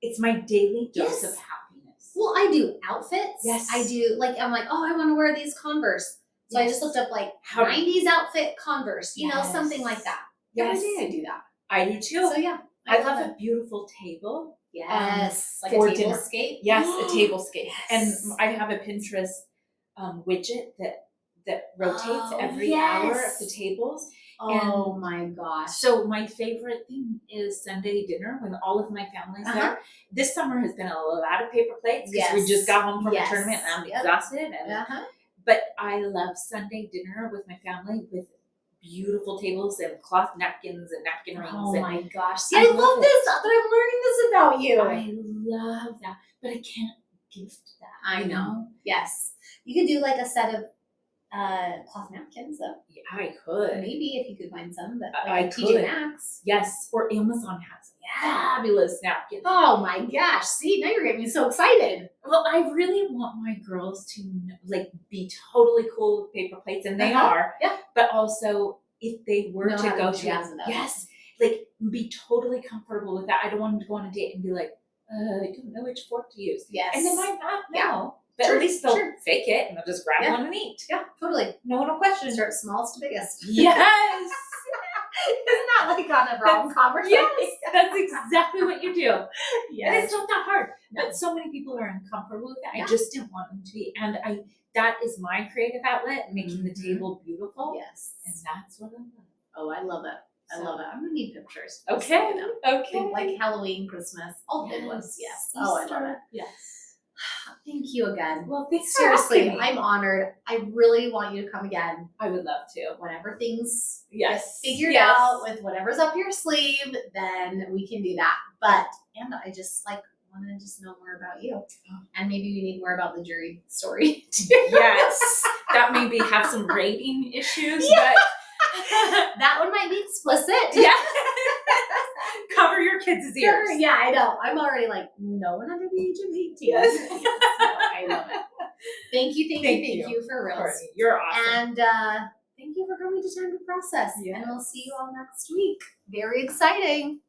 It's my daily dose of happiness. Well, I do outfits. Yes. I do, like, I'm like, oh, I want to wear these Converse. So I just looked up, like, 90s outfit Converse, you know, something like that. Yes. Every day I do that. I do too. So, yeah. I love a beautiful table. Yes. Like for a dinner. tablescape. Yes, a tablescape. Yes. And I have a Pinterest widget that rotates every yes. hour of the tables. Oh my gosh. So my favorite thing is Sunday dinner when all of my family's there. This summer has been a lot of paper plates because we just got home from a tournament and I'm exhausted. And, but I love Sunday dinner with my family with beautiful tables and cloth napkins and napkin rings. Oh my gosh. See, I I love love it. this. That I'm learning this about you. I love that. But I can't gift that. I know. Yes. You could do like a set of cloth napkins though. Yeah, I could. Maybe if you could find some that I like could. TJ Maxx. Yes, or Amazon has fabulous napkins. Oh my gosh. See, now you're getting me so excited. Well, I really want my girls to like be totally cool with paper plates, and they are. Yeah. But also, if they were to go to yes, like be totally comfortable with that. I don't want them to go on a date and be like, I don't know which fork to use. Yes. And they might not know. Yeah. But at least they'll fake it and they'll just grab one and eat. Yeah, totally. No one will question. Start smallest to biggest. Yes. Isn't that like on a rom-com or something? Yes, that's exactly what you do. Yes. And it's not that hard. No. But so many people are uncomfortable with that. Yeah. I just didn't want them to be. And that is my creative outlet, making the table beautiful. Yes. And that's what I love. Oh, I love it. I love it. I'm gonna need pictures. Okay. Think like Halloween, Christmas, all good ones. Yes. Oh, I love it. Yes. Thank you again. Well, thanks Seriously, for asking me. I'm honored. I really want you to come again. I would love to. Whenever things get figured out with whatever's up your sleeve, then we can do that. But and I just like want to just know more about you, and maybe we need more about the jury story too. Yes, that maybe have some rating issues, but that one might be explicit. Yeah. Cover your kids' ears. Yeah, I know. I'm already like, no one under the age of 18. Yes. No, I love it. Thank you for real. You're awesome. And thank you for coming to Time to Process. Yes. And we'll see you all next week. Very exciting.